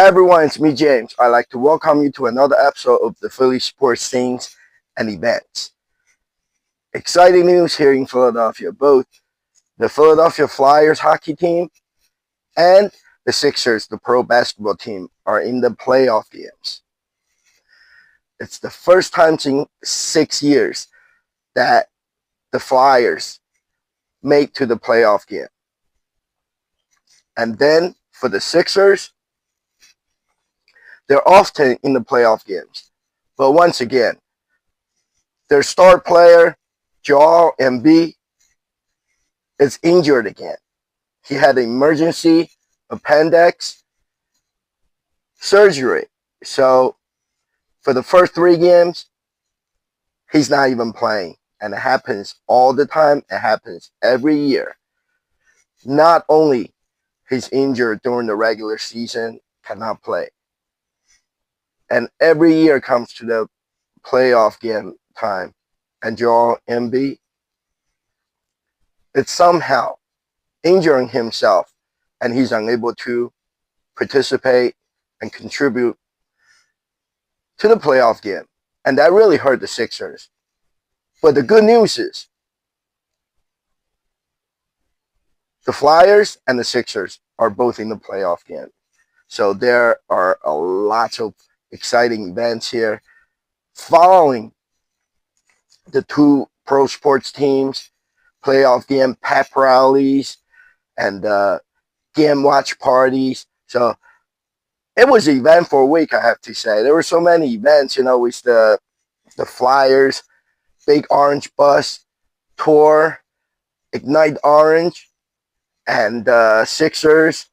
everyone, it's me, James. I'd like to welcome you to another episode of the Philly sports scenes and events. Exciting news here in Philadelphia. Both the Philadelphia Flyers hockey team and the Sixers, the pro basketball team, are in the playoff games. It's the first time in 6 years that the Flyers make to the playoff game. And then for the Sixers, they're often in the playoff games. But once again, their star player, Joel Embiid, is injured again. He had an emergency appendix surgery. So for the first 3 games, he's not even playing. And it happens all the time. It happens every year. Not only he's injured during the regular season, cannot play. And every year comes to the playoff game time, and Joel Embiid is somehow injuring himself, and he's unable to participate and contribute to the playoff game. And that really hurt the Sixers. But the good news is the Flyers and the Sixers are both in the playoff game. So there are a lot of exciting events here following the two pro sports teams, playoff game pep rallies, and game watch parties. So it was an event for a week, I have to say. There were so many events, with the Flyers, Big Orange Bus Tour, Ignite Orange, and Sixers,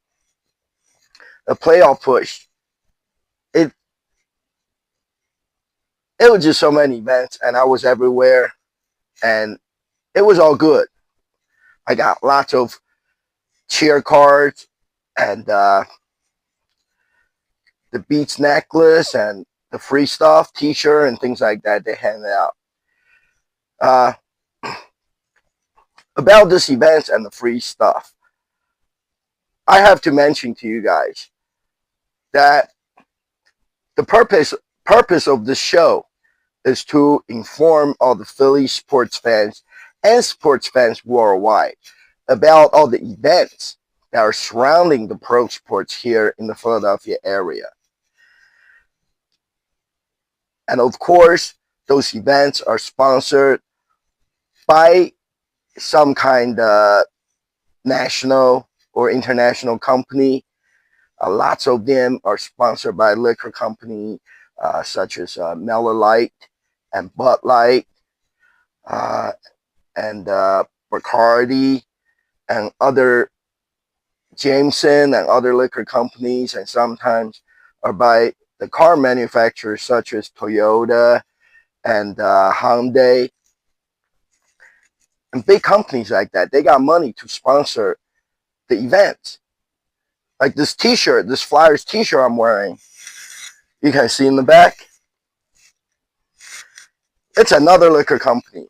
the playoff push. It was just so many events, and I was everywhere, and it was all good. I got lots of cheer cards and the Beats necklace and the free stuff, T-shirt, and things like that they handed out. About this event and the free stuff, I have to mention to you guys that the purpose of this show is to inform all the Philly sports fans and sports fans worldwide about all the events that are surrounding the pro sports here in the Philadelphia area. And of course, those events are sponsored by some kind of national or international company. Lots of them are sponsored by liquor company such as Miller Lite and Bud Light and Bacardi and other Jameson and other liquor companies, and sometimes are by the car manufacturers such as Toyota and Hyundai. And big companies like that, they got money to sponsor the events. Like this T-shirt, this Flyers T-shirt I'm wearing, you can see in the back. It's another liquor company,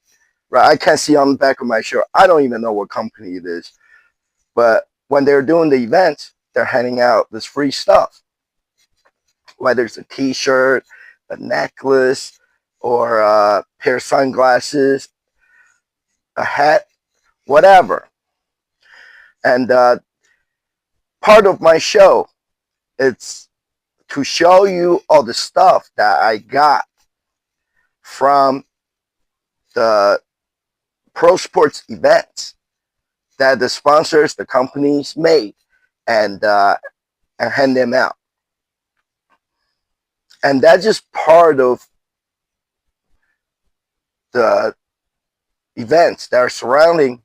right? I can't see on the back of my shirt. I don't even know what company it is. But when they're doing the events, they're handing out this free stuff. Whether it's a T-shirt, a necklace, or a pair of sunglasses, a hat, whatever. And part of my show, it's to show you all the stuff that I got from the pro sports events that the sponsors, the companies made, and hand them out. And that's just part of the events that are surrounding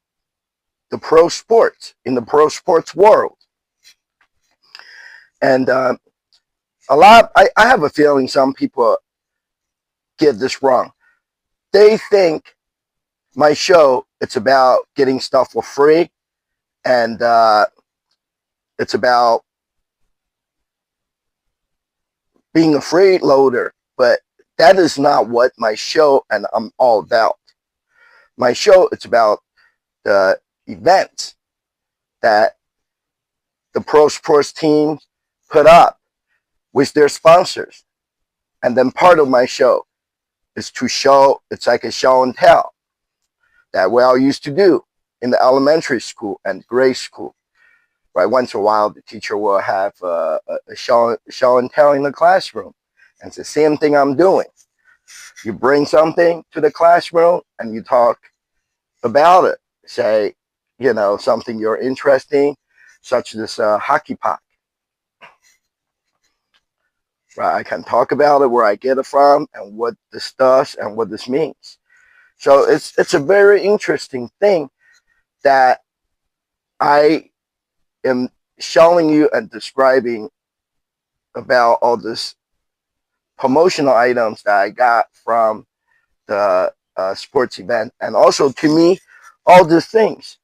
the pro sports in the pro sports world. And I have a feeling some people get this wrong. They think my show, it's about getting stuff for free, and it's about being a freeloader, but that is not what my show and I'm all about. My show, it's about the events that the pro sports teams put up with their sponsors. And then part of my show is to show, it's like a show and tell that what I used to do in the elementary school and grade school. Right, once in a while, the teacher will have a show and tell in the classroom. And it's the same thing I'm doing. You bring something to the classroom and you talk about it. Say, something you're interesting, such as hockey puck. Right, I can talk about it, where I get it from, and what this does, and what this means. So it's a very interesting thing that I am showing you and describing about all this promotional items that I got from the sports event. And also, to me, all these things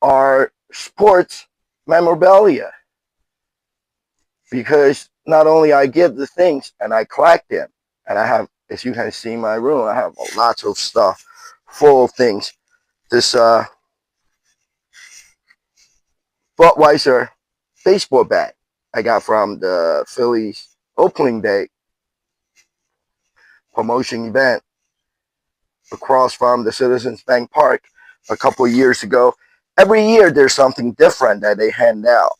are sports memorabilia, because not only I get the things and I collect them, and I have, as you can see in my room, I have lots of stuff full of things. This Budweiser baseball bat I got from the Phillies opening day promotion event across from the Citizens Bank Park a couple of years ago. Every year there's something different that they hand out.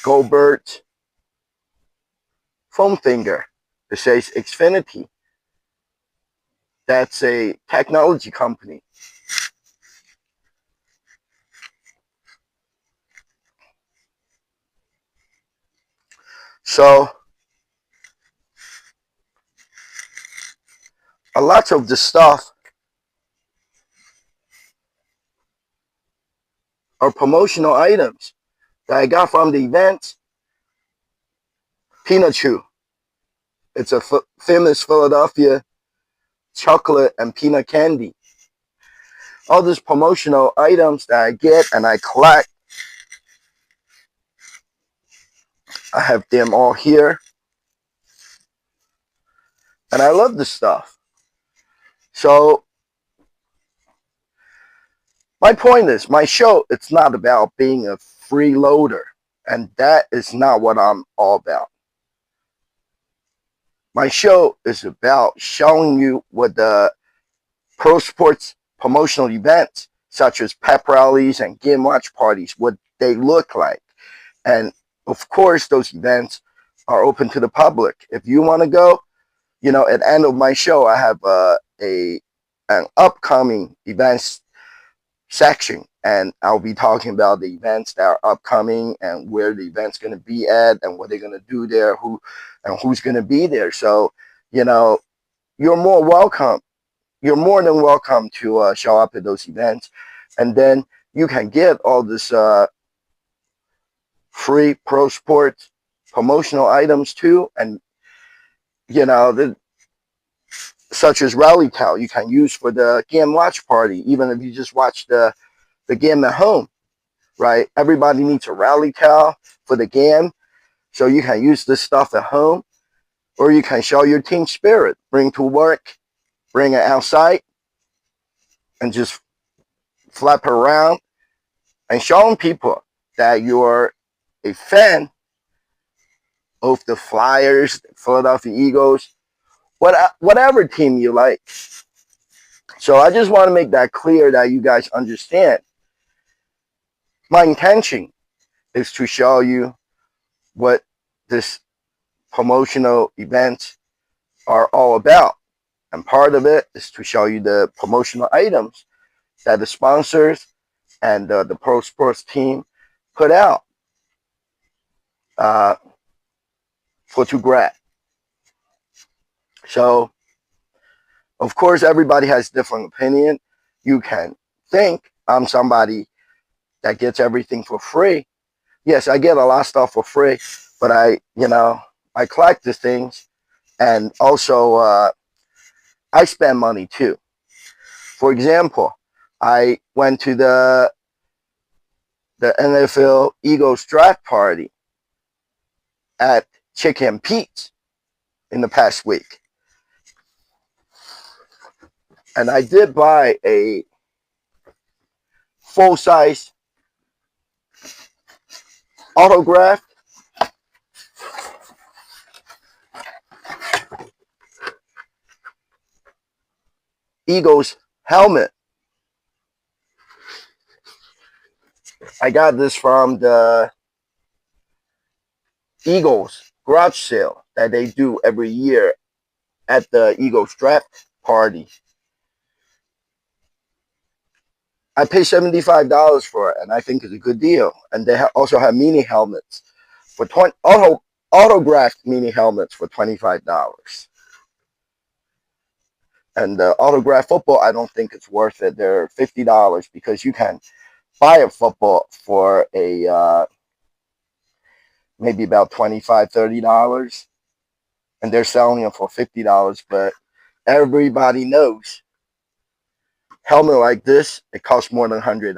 Goldberg foam finger. It says Xfinity. That's a technology company. So a lot of the stuff are promotional items that I got from the event. Peanut Chew. It's a famous Philadelphia chocolate and peanut candy. All these promotional items that I get and I collect, I have them all here. And I love this stuff. So my point is, my show, it's not about being a freeloader. And that is not what I'm all about. My show is about showing you what the pro sports promotional events, such as pep rallies and game watch parties, what they look like. And of course, those events are open to the public. If you want to go, at the end of my show, I have an upcoming events section, and I'll be talking about the events that are upcoming and where the event's going to be at and what they're going to do there, who's going to be there. So, you're more welcome. You're more than welcome to show up at those events, and then you can get all this free pro sports promotional items too, and such as rally towel you can use for the game watch party, even if you just watch the game at home, right? Everybody needs a rally towel for the game, so you can use this stuff at home, or you can show your team spirit, bring to work, bring it outside, and just flap around and showing people that you're a fan of the Flyers, the Philadelphia Eagles, whatever team you like. So I just want to make that clear that you guys understand. My intention is to show you what this promotional events are all about. And part of it is to show you the promotional items that the sponsors and the pro sports team put out for to grab. So, of course, everybody has different opinion. You can think I'm somebody that gets everything for free. Yes, I get a lot of stuff for free, but I collect the things, and also I spend money too. For example, I went to the NFL Eagles draft party at Chicken Pete's in the past week. And I did buy a full-size autographed Eagles helmet. I got this from the Eagles garage sale that they do every year at the Eagles draft party. I paid $75 for it, and I think it's a good deal. And they also have mini helmets for autographed mini helmets for $25. And the autographed football, I don't think it's worth it. They're $50 because you can buy a football for a maybe about $25-$30, and they're selling them for $50. But everybody knows helmet like this, it costs more than $100,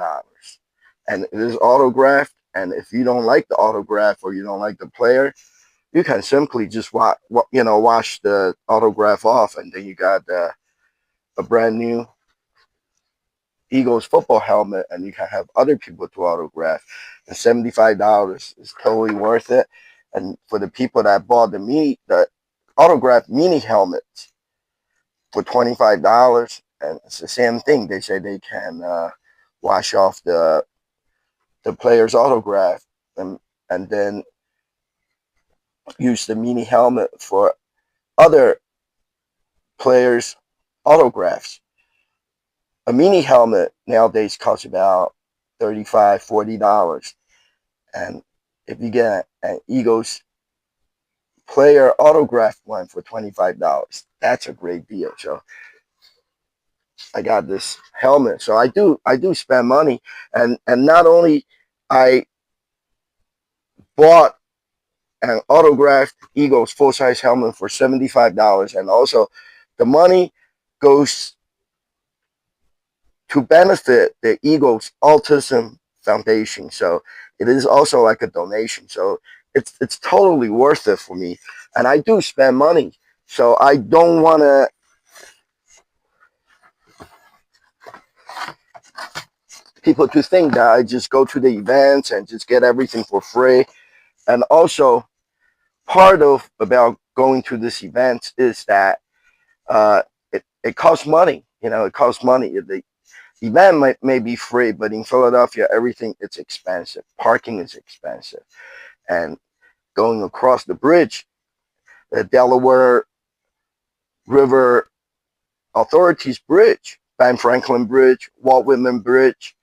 and it is autographed. And if you don't like the autograph or you don't like the player, you can simply just wash the autograph off, and then you got a brand new Eagles football helmet, and you can have other people to autograph. And $75 is totally worth it. And for the people that bought the autographed mini helmets for $25, and it's the same thing. They say they can wash off the player's autograph, and then use the mini helmet for other players' autographs. A mini helmet nowadays costs about $35-$40, and if you get an Eagles player autographed one for $25, that's a great deal. So I got this helmet. So I do spend money, and not only I bought an autographed Eagles full-size helmet for $75, and also the money goes to benefit the Eagles Autism Foundation. So it is also like a donation. So it's totally worth it for me, and I do spend money. So I don't want to people to think that I just go to the events and just get everything for free. And also, part of about going to this event is that it costs money. It costs money. The event may be free, but in Philadelphia, everything is expensive. Parking is expensive, and going across the bridge, the Delaware River Authorities Bridge, Ben Franklin Bridge, Walt Whitman Bridge,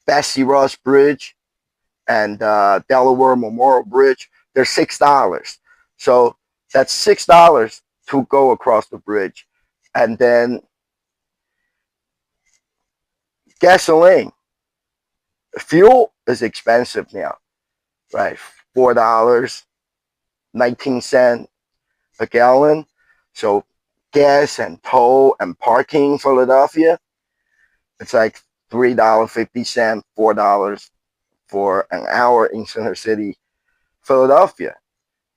Betsy Ross Bridge, and Delaware Memorial Bridge, they're $6. So that's $6 to go across the bridge. And then gasoline, fuel is expensive now, right? $4.19 a gallon. So gas and toll and parking in Philadelphia, it's like $3.50, $4 for an hour in Center City, Philadelphia.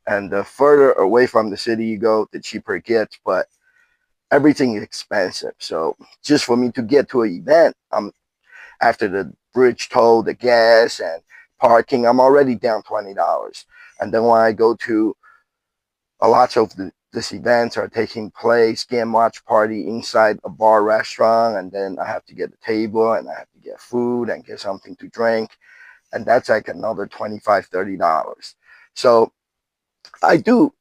And the further away from the city you go, the cheaper it gets. But everything is expensive. So just for me to get to an event, after the bridge toll, the gas, and parking, I'm already down $20. And then when I go to a lot of these events are taking place, game watch party inside a bar restaurant, and then I have to get a table, and I have to get food and get something to drink, and that's like another $25-$30. So I do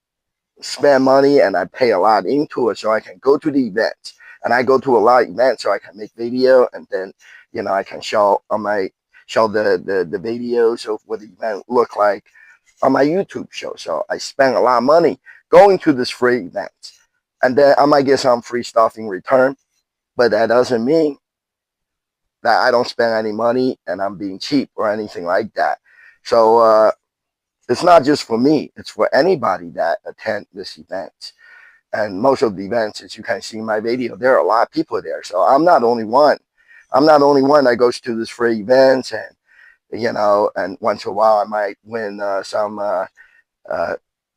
spend money, and I pay a lot into it so I can go to the events. And I go to a lot of events so I can make video, and then I can show the videos of what the event look like on my YouTube show. So I spend a lot of money going to this free events, and then I might get some free stuff in return, but that doesn't mean that I don't spend any money and I'm being cheap or anything like that. So it's not just for me, it's for anybody that attend this event. And most of the events, as you can see in my video, there are a lot of people there. So I'm not only one. I'm not only one that goes to this free events, and and once in a while I might win some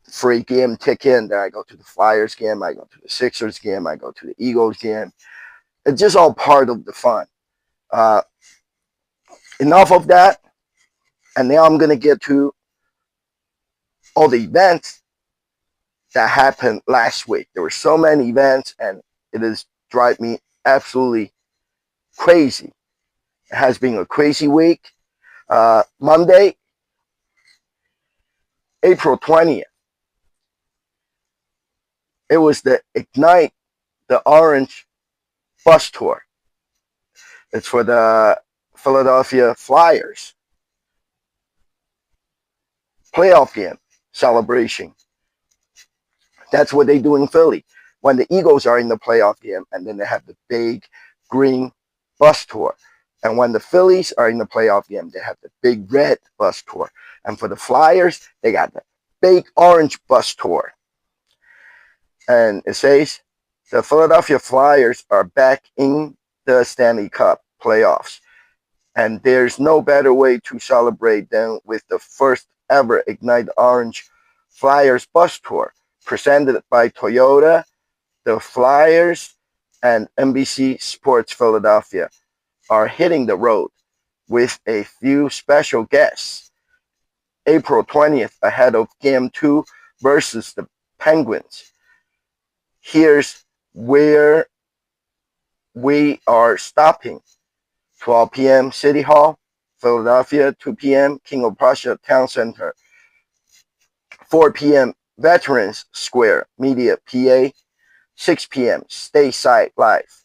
free game ticket. And then I go to the Flyers game, I go to the Sixers game, I go to the Eagles game. It's just all part of the fun. Enough of that. And now I'm going to get to all the events that happened last week. There were so many events, and it is drive me absolutely crazy. It has been a crazy week. Monday, April 20th, it was the Ignite the Orange bus tour. It's for the Philadelphia Flyers playoff game celebration. That's what they do in Philly when the Eagles are in the playoff game, and then they have the big green bus tour. And when the Phillies are in the playoff game, they have the big red bus tour. And for the Flyers, they got the big orange bus tour. And it says the Philadelphia Flyers are back in the Stanley Cup playoffs. And there's no better way to celebrate than with the first ever Ignite Orange Flyers bus tour presented by Toyota, the Flyers, and NBC Sports Philadelphia are hitting the road with a few special guests. April 20th, ahead of Game 2 versus the Penguins. Here's where we are stopping. 12 p.m. City Hall, Philadelphia. 2 p.m. King of Prussia Town Center. 4 p.m. Veterans Square, Media, PA. 6 p.m. Stateside Live.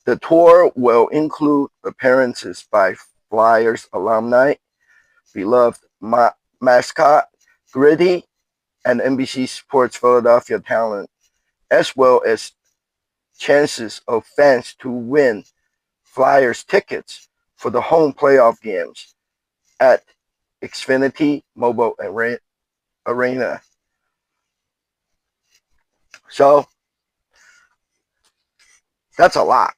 The tour will include appearances by Flyers alumni, beloved mascot Gritty, and NBC Sports Philadelphia talent, as well as chances of fans to win Flyers tickets for the home playoff games at Xfinity Mobile Arena. So that's a lot.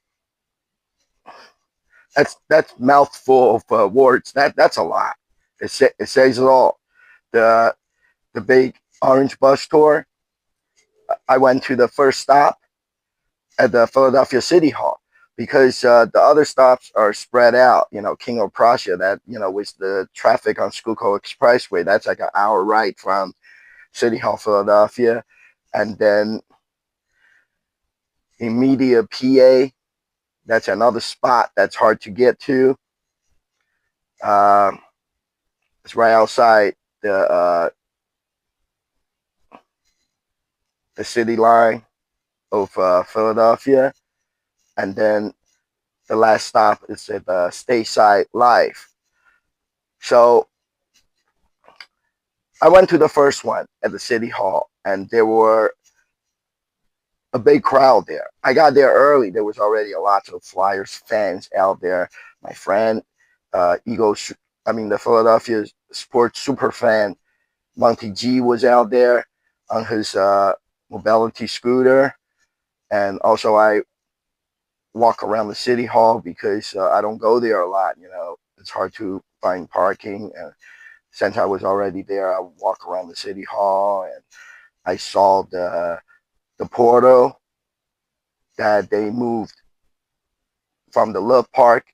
That's mouthful of words. That's a lot. It says it all. The big orange bus tour. I went to the first stop at the Philadelphia City Hall because the other stops are spread out. You know, King of Prussia, that, you know, with the traffic on Schuylkill Expressway, that's like an hour ride from City Hall, Philadelphia. And then in Media, PA, that's another spot that's hard to get to. It's right outside the city line of Philadelphia. And then the last stop is at Stateside Live. So I went to the first one at the City Hall, and there were a big crowd there. I got there early. There was already a lot of Flyers fans out there. My friend, the Philadelphia sports super fan, Monty G, was out there on his mobility scooter. And also I walk around the City Hall because I don't go there a lot. You know, it's hard to find parking. And since I was already there, I would walk around the City Hall, and I saw the portal that they moved from the Love Park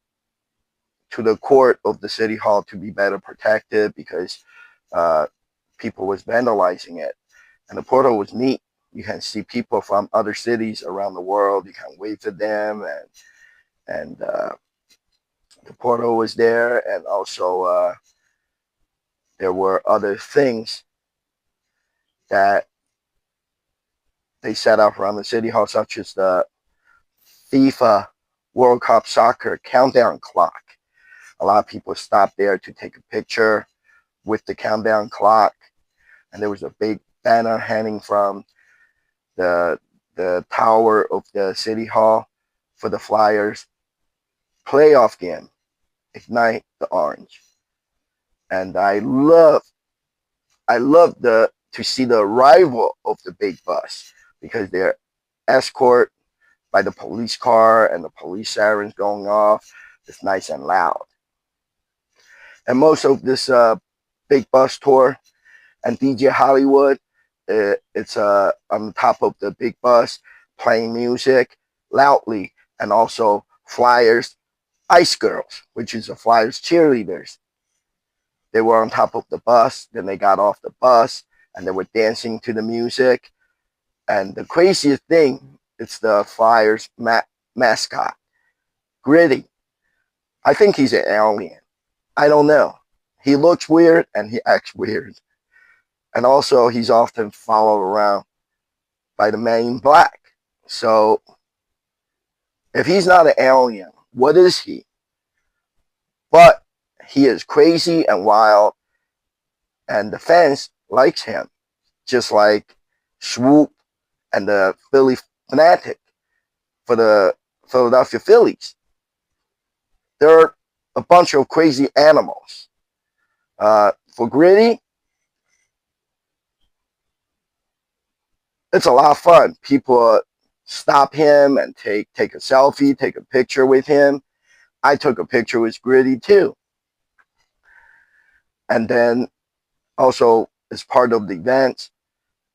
to the court of the City Hall to be better protected because people was vandalizing it. And the portal was neat. You can see people from other cities around the world. You can wave to them, and the portal was there, and also there were other things that they set up around the City Hall, such as the FIFA World Cup soccer countdown clock. A lot of people stopped there to take a picture with the countdown clock, and there was a big banner hanging from the tower of the City Hall for the Flyers playoff game, Ignite the Orange. And I love to see the arrival of the big bus because they're escorted by the police car and the police sirens going off. It's nice and loud. And most of this big bus tour and DJ Hollywood, it's on top of the big bus playing music loudly, and also Flyers Ice Girls, which is the Flyers cheerleaders. They were on top of the bus, then they got off the bus, and they were dancing to the music. And the craziest thing, it's the Flyers mascot, Gritty. I think he's an alien. I don't know. He looks weird and he acts weird. And also, he's often followed around by the man in black. So, if he's not an alien, what is he? But he is crazy and wild, and the fans likes him, just like Swoop and the Philly Fanatic for the Philadelphia Phillies. They're a bunch of crazy animals. For Gritty, it's a lot of fun. People stop him and take a selfie, take a picture with him. I took a picture with Gritty too. And then also, as part of the event,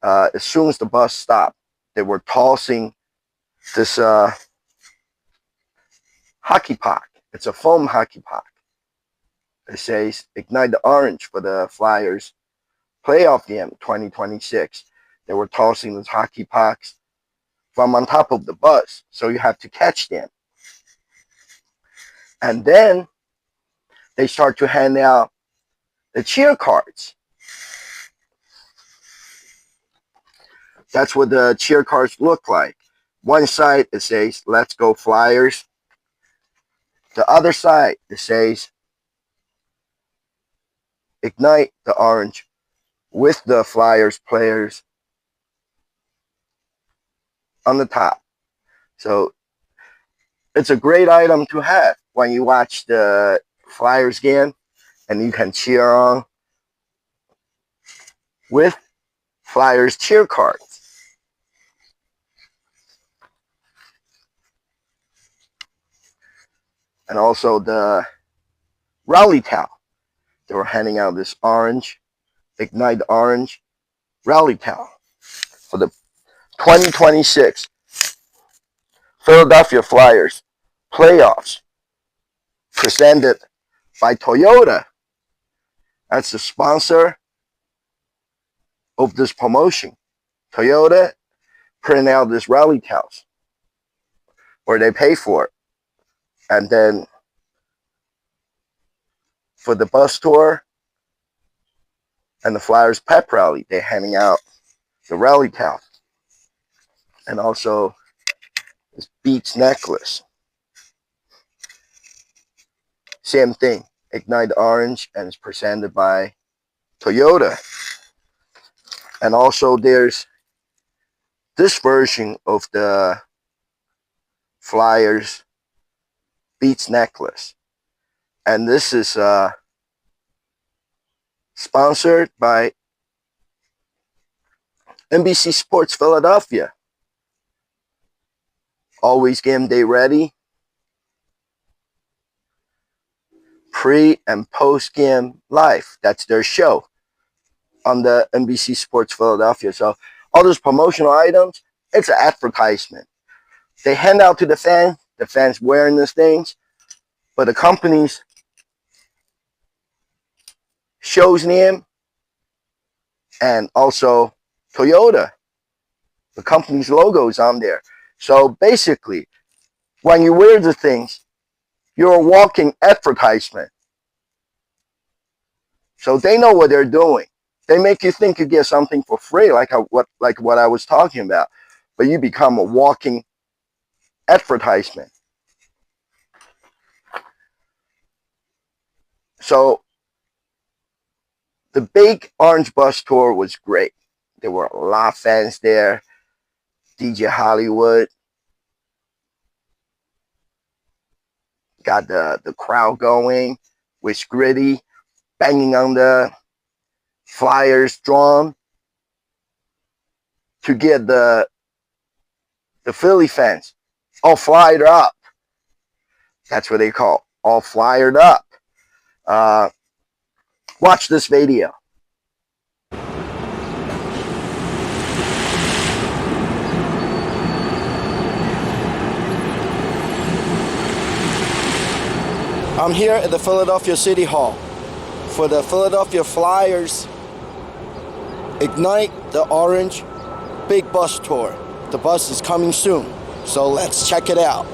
as soon as the bus stopped, they were tossing this hockey puck. It's a foam hockey puck. It says "Ignite the Orange" for the Flyers playoff game 2026. They were tossing those hockey pucks from on top of the bus, so you have to catch them. And then they start to hand out the cheer cards. That's what the cheer cards look like. One side it says "Let's go Flyers." The other side it says "Ignite the Orange" with the Flyers players on the top. So it's a great item to have when you watch the Flyers game, and you can cheer on with Flyers cheer cards. And also the rally towel. They were handing out this orange, Ignite the Orange rally towel for the 2026 Philadelphia Flyers playoffs, presented by Toyota. That's the sponsor of this promotion. Toyota print out this rally towels, or they pay for it. And then for the bus tour and the Flyers pep rally, they're handing out the rally towel. And also this Beats necklace. Same thing, Ignite the Orange, and it's presented by Toyota. And also there's this version of the Flyers Beats necklace. And this is sponsored by NBC Sports Philadelphia. Always game day ready. Pre and post game live. That's their show on the NBC Sports Philadelphia. So all those promotional items, it's an advertisement. They hand out to the fans wearing these things, but the company's show's name and also Toyota, the company's logo is on there. So basically, when you wear the things, you're a walking advertisement. So they know what they're doing. They make you think you get something for free, like what I was talking about, but you become a walking advertisement. So the big Orange Bus Tour was great. There were a lot of fans there. DJ Hollywood got the crowd going with Gritty banging on the Flyers drum to get the Philly fans all fired up. That's what they call all fired up. Watch this video. I'm here at the Philadelphia City Hall for the Philadelphia Flyers Ignite the Orange Big Bus Tour. The bus is coming soon, so let's check it out.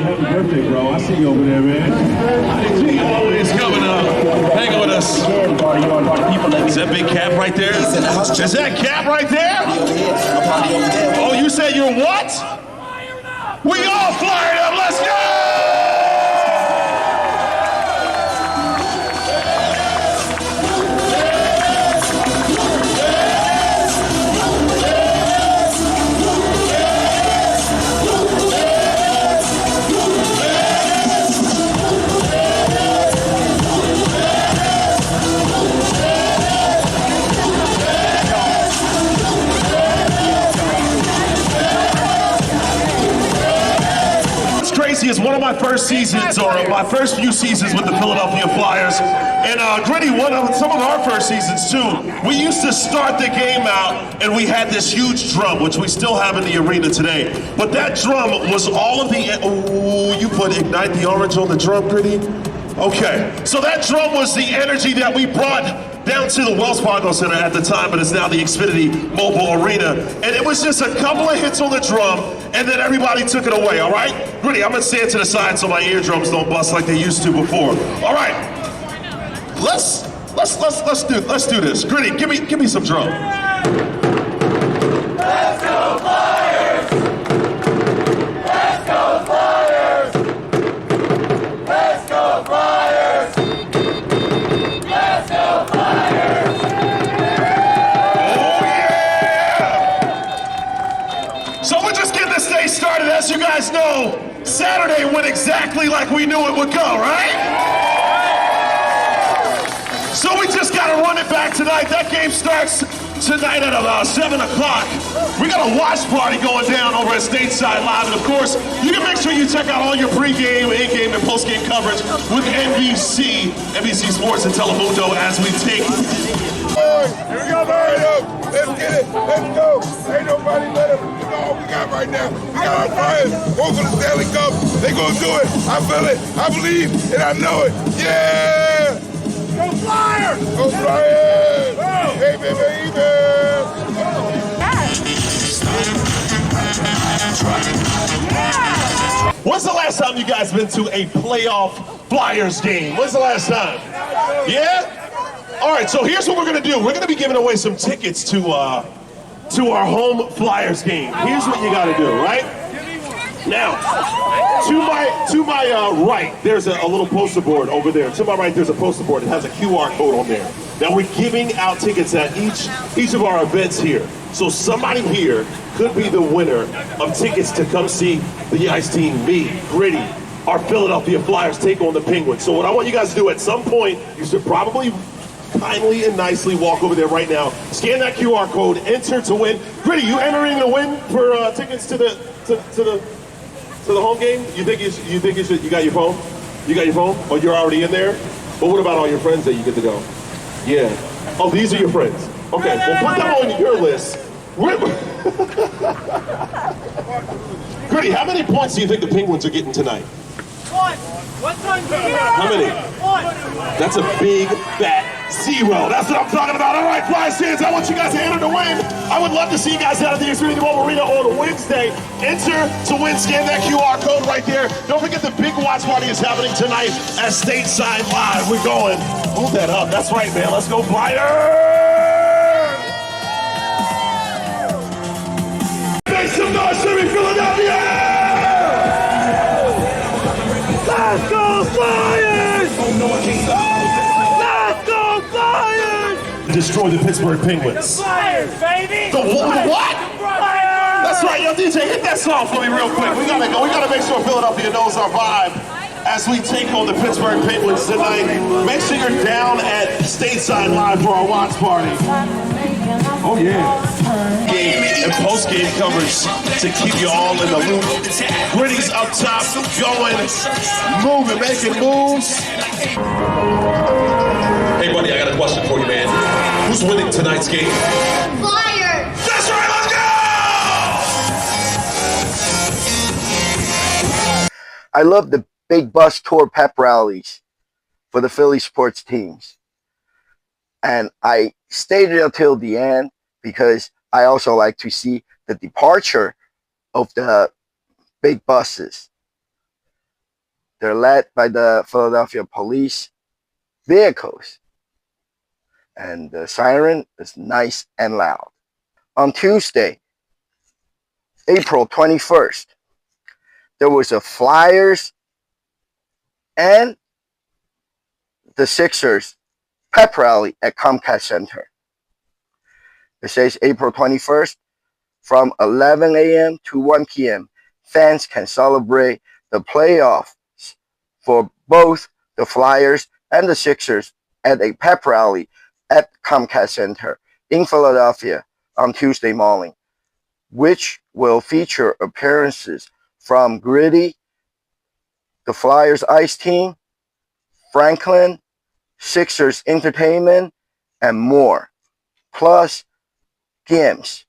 Happy birthday, bro. I see you over there, man. IG always coming up. Hanging with us. Is that big Cap right there? Is that Cap right there? Oh, you said you're what? We all fired up. Let's go! It's one of my first seasons, or my first few seasons with the Philadelphia Flyers, and Gritty, some of our first seasons too. We used to start the game out, and we had this huge drum, which we still have in the arena today. But that drum was all of the, oh, you put Ignite the Orange on the drum, Gritty? Okay, so that drum was the energy that we brought down to the Wells Fargo Center at the time, but it's now the Xfinity Mobile Arena. And it was just a couple of hits on the drum, and then everybody took it away, all right? Gritty, I'm gonna stand to the side so my eardrums don't bust like they used to before. All right, let's do this. Gritty, give me some drum. Let's go Flyers! Let's go Flyers! Let's go Flyers! Let's go Flyers! Oh yeah! So we're just getting this day started. As you guys know, Saturday went exactly like we knew it would go, right? So we just gotta run it back tonight. That game starts tonight at about 7 o'clock. We got a watch party going down over at Stateside Live, and of course, you can make sure you check out all your pregame, in-game, and post-game coverage with NBC Sports and Telemundo as we take. Here we go, Mario. Let's get it. Let's go. Ain't nobody let us. You know all we got right now. We got our Flyers going for the Stanley Cup. They gonna do it. I feel it. I believe, and I know it. Yeah. Go Flyers! Go Flyers! Hey, baby! When's the last time you guys been to a playoff Flyers game? When's the last time? Yeah? All right, so here's what we're gonna do. We're gonna be giving away some tickets to to our home Flyers game. Here's what you got to do, right? Now, to my right, there's a little poster board over there. To my right, there's a poster board. It has a QR code on there. Now, we're giving out tickets at each of our events here. So somebody here could be the winner of tickets to come see the Ice Team, me, Gritty, our Philadelphia Flyers take on the Penguins. So what I want you guys to do at some point, you should probably kindly and nicely walk over there right now, scan that QR code, enter to win. Gritty, you entering to win for tickets to the home game? You think you should? You got your phone? You got your phone? Oh, you're already in there? But what about all your friends that you get to go? Yeah. Oh, these are your friends. Okay, well put them on your list. Gritty, how many points do you think the Penguins are getting tonight? One. What's on zero? How many? One. That's a big, fat zero. That's what I'm talking about. All right, Flyers fans, I want you guys to enter to win. I would love to see you guys out of the Xfinity Mobile Arena on Wednesday. Enter to win. Scan that QR code right there. Don't forget the big watch party is happening tonight at Stateside Live. We're going. Hold that up. That's right, man. Let's go, Flyers! Make some noise for me, Philadelphia! Let's go Flyers! Let's go Flyers! Destroy the Pittsburgh Penguins. Flyers, baby! The what? Flyers! That's right, yo, DJ, hit that song for me real quick. We gotta make sure Philadelphia knows our vibe as we take on the Pittsburgh Penguins tonight. Make sure you're down at Stateside Live for our watch party. Oh yeah. Game and post-game coverage to keep you all in the loop. Gritty's up top, going, moving, making moves. Hey buddy, I got a question for you, man. Who's winning tonight's game? Flyers! That's right, let's go! I love the big bus tour pep rallies for the Philly sports teams. And I stayed until the end because I also like to see the departure of the big buses. They're led by the Philadelphia police vehicles. And the siren is nice and loud. On Tuesday, April 21st, there was a Flyers and the Sixers pep rally at Comcast Center. It says April 21st from 11 a.m. to 1 p.m. Fans can celebrate the playoffs for both the Flyers and the Sixers at a pep rally at Comcast Center in Philadelphia on Tuesday morning, which will feature appearances from Gritty, the Flyers Ice Team, Franklin, Sixers Entertainment, and more, plus games,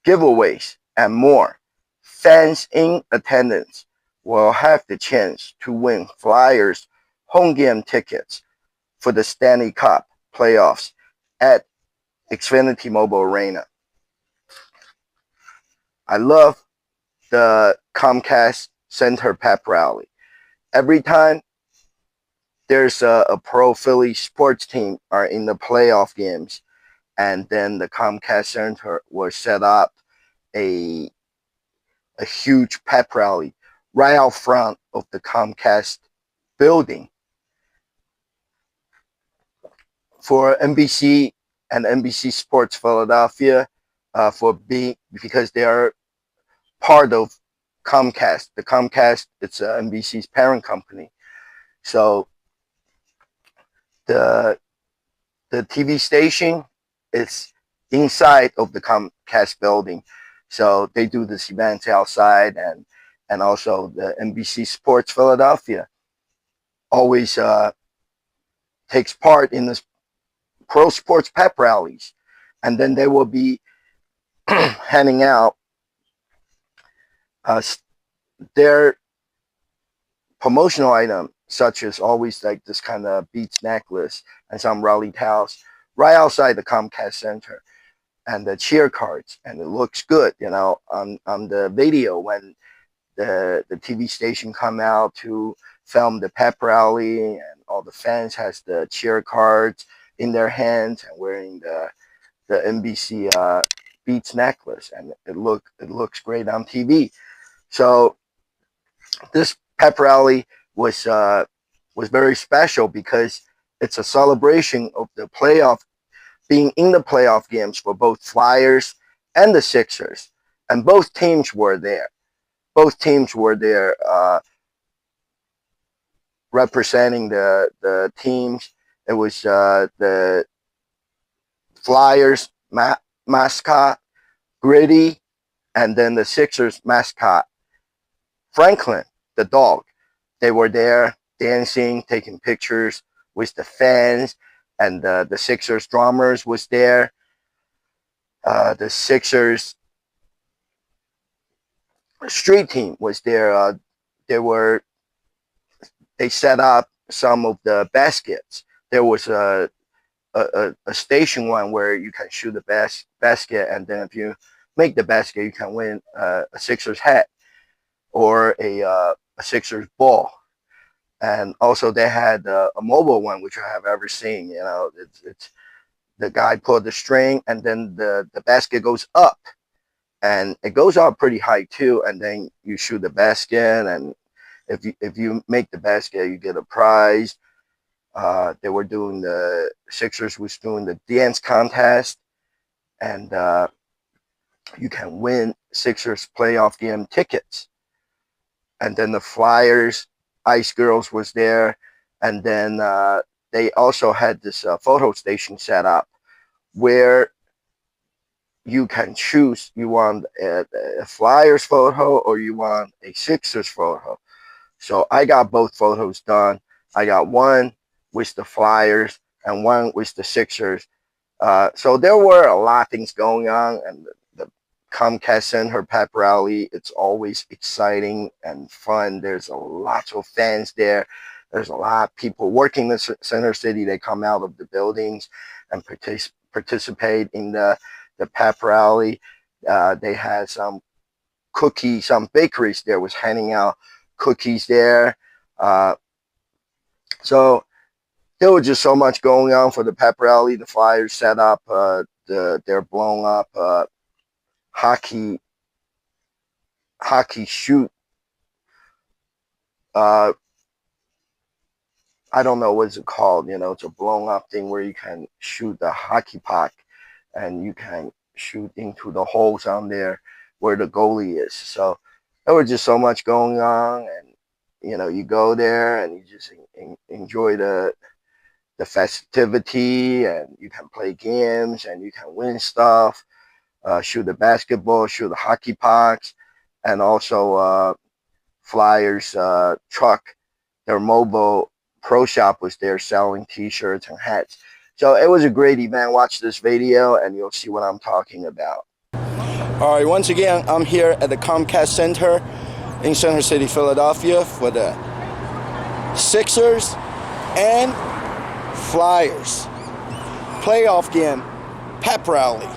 giveaways, and more. Fans in attendance will have the chance to win Flyers home game tickets for the Stanley Cup playoffs at Xfinity Mobile Arena. I love the Comcast Center pep rally. Every time there's a pro Philly sports team are in the playoff games, and then the Comcast Center will set up a huge pep rally right out front of the Comcast building for NBC and NBC Sports Philadelphia because they are part of Comcast. The Comcast, it's NBC's parent company. So the TV station is inside of the Comcast building. So they do this event outside, and also the NBC Sports Philadelphia always takes part in this pro sports pep rallies. And then they will be handing out their promotional item, such as always like this kind of Beats necklace and some rally towels right outside the Comcast Center, and the cheer cards, and it looks good, you know, on the video when the TV station come out to film the pep rally, and all the fans has the cheer cards in their hands and wearing the NBC beats necklace, and it looks great on TV. So this pep rally was very special because it's a celebration of the playoff, being in the playoff games for both Flyers and the Sixers, and both teams were there. Both teams were there representing the teams. It was the Flyers mascot, Gritty, and then the Sixers mascot, Franklin, the dog. They were there dancing, taking pictures with the fans, and the Sixers drummers was there. The Sixers street team was there. They set up some of the baskets. There was a station one where you can shoot the basket, and then if you make the basket, you can win a Sixers hat or a Sixers ball. And also they had a mobile one, which I have ever seen. You know, it's the guy pulled the string, and then the basket goes up, and it goes up pretty high too. And then you shoot the basket, and if you make the basket, you get a prize. They were doing the Sixers was doing the dance contest, and you can win Sixers playoff game tickets. And then the Flyers Ice Girls was there, and then they also had this photo station set up where you can choose, you want a Flyers photo or you want a Sixers photo. So I got both photos done. I got one with the Flyers and one with the Sixers. So there were a lot of things going on, and the Comcast Center pep rally, it's always exciting and fun. There's a lot of fans there. There's a lot of people working in Center City. They come out of the buildings and participate in the pep rally. They had some cookies, some bakeries there was handing out cookies there. So there was just so much going on for the pep rally. The Flyers set up their blown up hockey shoot. I don't know what's it called. You know, it's a blown up thing where you can shoot the hockey puck, and you can shoot into the holes on there where the goalie is. So there was just so much going on, and you know, you go there and you just enjoy the festivity, and you can play games, and you can win stuff, shoot the basketball, shoot the hockey pucks, and also Flyers truck, their mobile pro shop was there selling t-shirts and hats. So it was a great event. Watch this video and you'll see what I'm talking about. All right, once again, I'm here at the Comcast Center in Center City, Philadelphia for the Sixers and Flyers playoff game pep rally.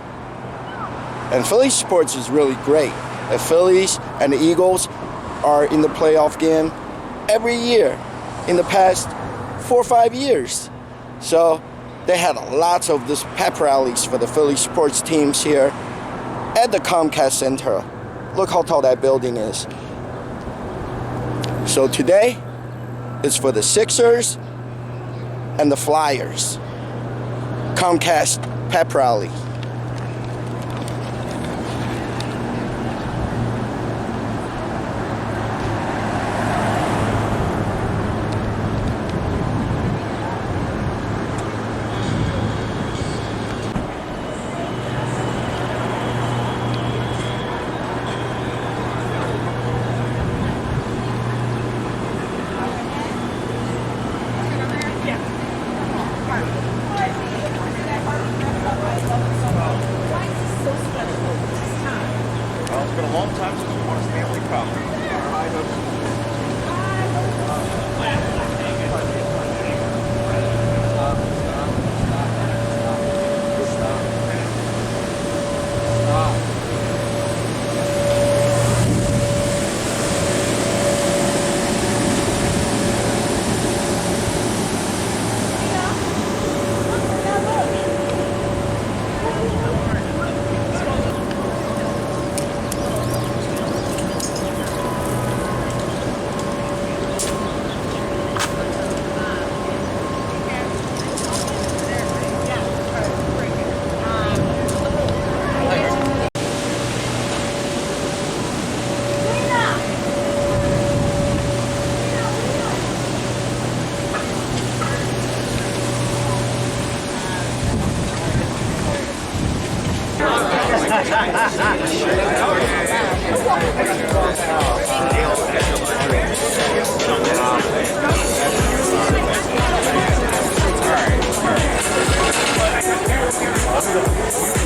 And Philly sports is really great. The Phillies and the Eagles are in the playoff game every year in the past 4 or 5 years. So they had lots of this pep rallies for the Philly sports teams here at the Comcast Center. Look how tall that building is. So today is for the Sixers and the Flyers Comcast pep rally.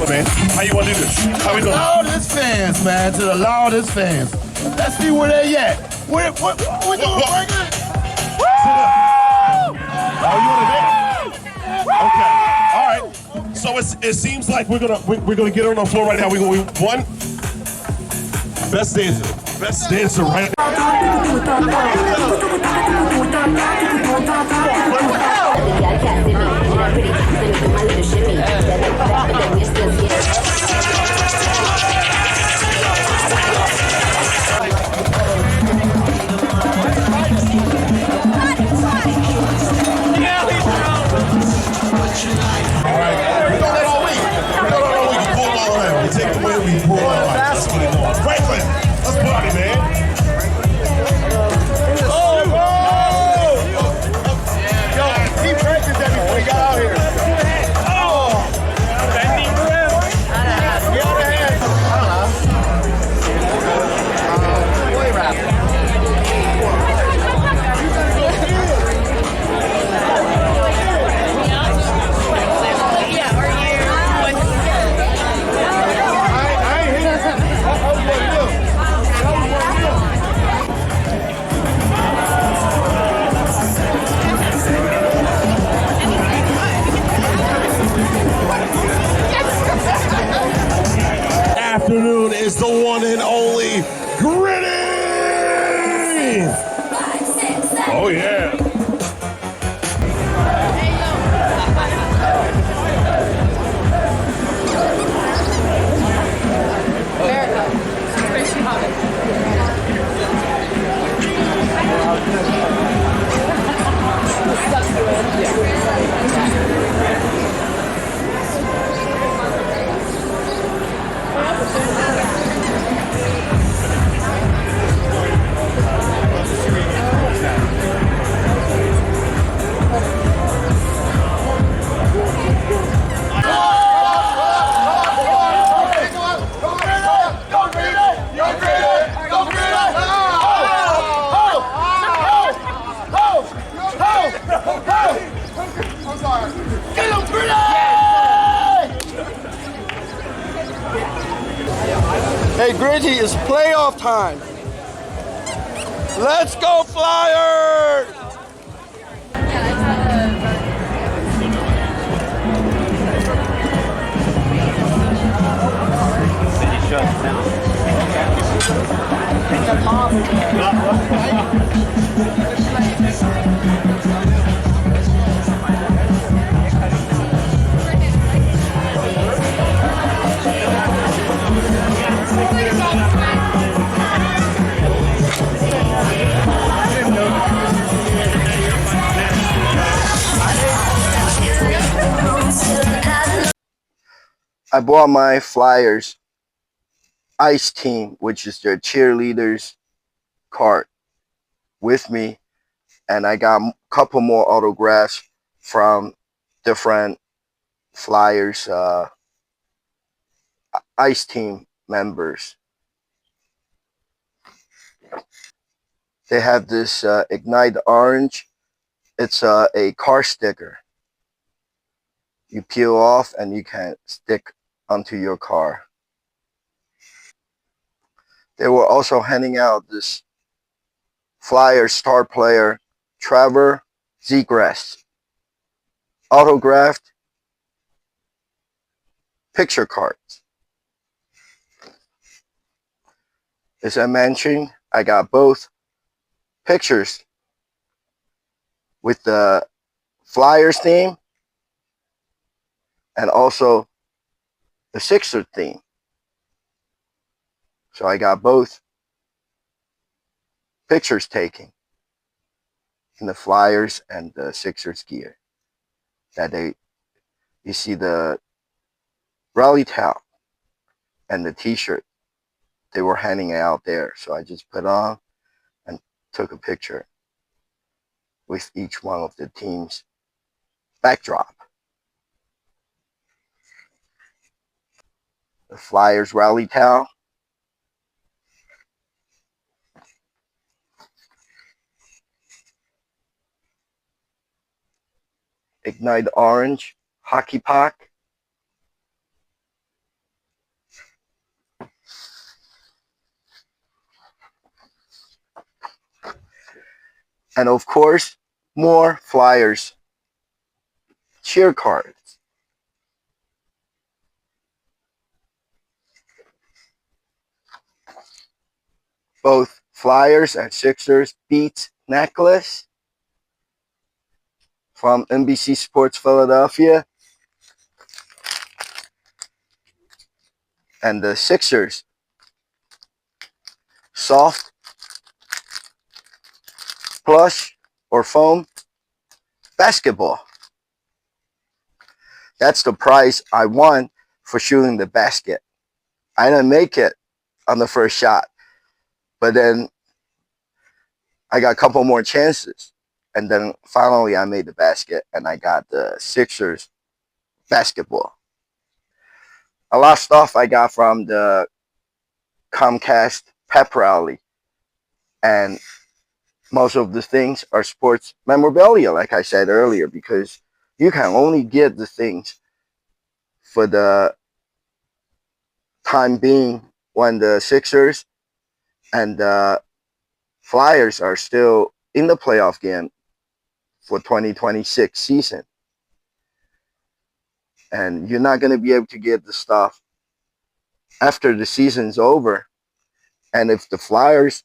Man, how you want to do this? How we doing? Loudest fans, man, to the loudest fans. Let's see where they at. What doing, Franklin? Oh, you want to dance? Okay. All right. So it seems like we're gonna get on the floor right now. We one best dancer right now. Take the way we pull all right. Let's get it going. Franklin, let's party, man. Yo, he practiced that before he got out here. Afternoon is the one and only Gritty! Oh yeah. Hey, Gritty, it's playoff time. Let's go, Flyers! I bought my Flyers ice team, which is their cheerleaders card, with me, and I got a couple more autographs from different Flyers ice team members. They have this Ignite Orange. It's a car sticker. You peel off and you can stick onto your car. They were also handing out this Flyer star player Trevor Zegras autographed picture cards. As I mentioned, I got both pictures with the Flyers theme and also the Sixers theme. So I got both pictures taken in the Flyers and the Sixers gear. You see the rally towel and the t-shirt they were handing out there. So I just put on and took a picture with each one of the team's backdrop. the Flyers rally towel. Ignite Orange hockey puck. And of course, more Flyers cheer cards. Both Flyers and Sixers beat necklace from NBC Sports Philadelphia. And the Sixers soft plush or foam basketball. That's the prize I won for shooting the basket. I didn't make it on the first shot, but then I got a couple more chances. And then finally I made the basket and I got the Sixers basketball. A lot of stuff I got from the Comcast pep rally. And most of the things are sports memorabilia, like I said earlier, because you can only get the things for the time being when the Sixers and the Flyers are still in the playoff game for 2026 season. And you're not going to be able to get the stuff after the season's over. And if the Flyers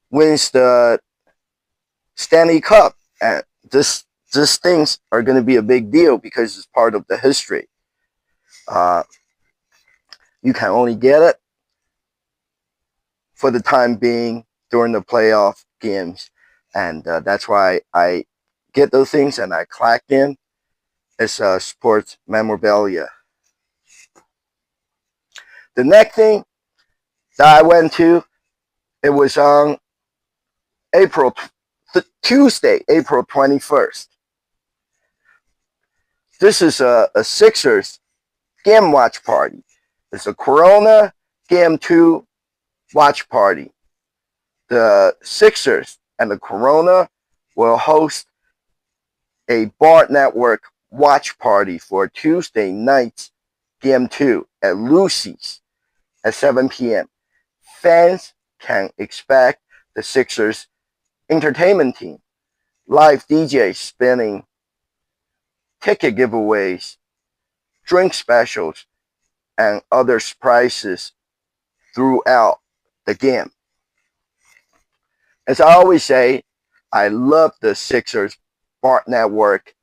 wins the Stanley Cup, and this things are going to be a big deal because it's part of the history. You can only get it for the time being during the playoff games, and that's why I get those things and I collect them as sports memorabilia. The next thing that I went to, it was on Tuesday, April 21st. This is a Sixers game watch party. It's a Corona Game 2 watch party. The Sixers and the Corona will host a Bart Network watch party for Tuesday night's Game 2 at Lucy's at 7 p.m. Fans can expect the Sixers entertainment team, live DJs spinning, ticket giveaways, drink specials, and other surprises throughout the game. As I always say, I love the Sixers Bart Network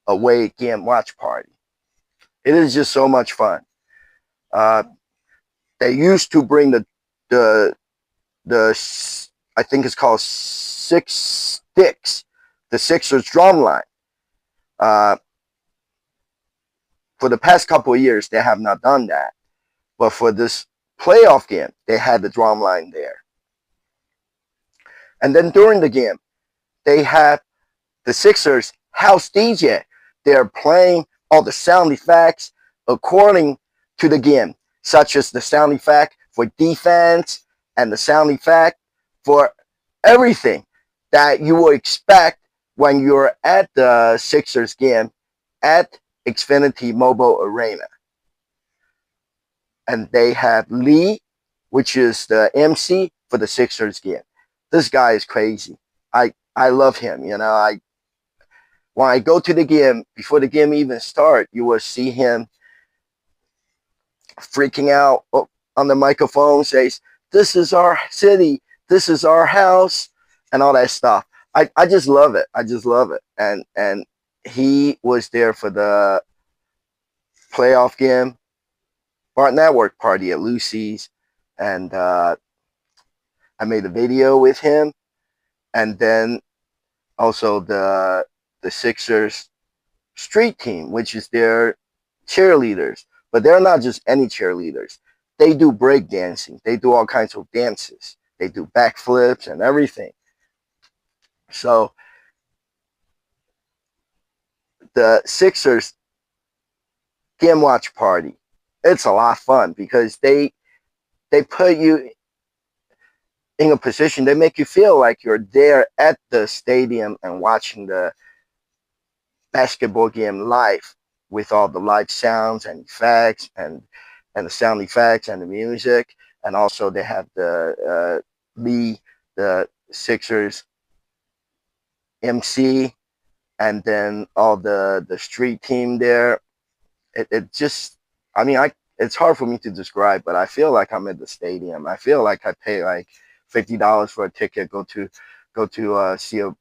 away game watch party. It is just so much fun. They used to bring the I think it's called Six Sticks, the Sixers drum line. For the past couple of years, they have not done that. But for this playoff game, they had the drum line there. And then during the game, they had the Sixers house DJ. They're playing all the sound effects according to the game, such as the sound effect for defense and the sound effect for everything that you will expect when you're at the Sixers game at Xfinity Mobile Arena. And they have Lee, which is the MC for the Sixers game. This guy is crazy. I love him. You know, when I go to the game, before the game even starts, you will see him freaking out on the microphone, says, "This is our city, this is our house," and all that stuff. I just love it. I just love it. And he was there for the playoff game, Bart Network party at Lucy's, and I made a video with him, and then also the Sixers street team, which is their cheerleaders, but they're not just any cheerleaders. They do break dancing. They do all kinds of dances. They do backflips and everything. So the Sixers game watch party it's a lot of fun because they put you in a position, they make you feel like you're there at the stadium and watching the basketball game live with all the live sounds and effects and the sound effects and the music. And also they have the Lee, the Sixers MC, and then all the street team there. It just, I mean, it's hard for me to describe, but I feel like I'm at the stadium. I feel like I pay like $50 for a ticket, go to see a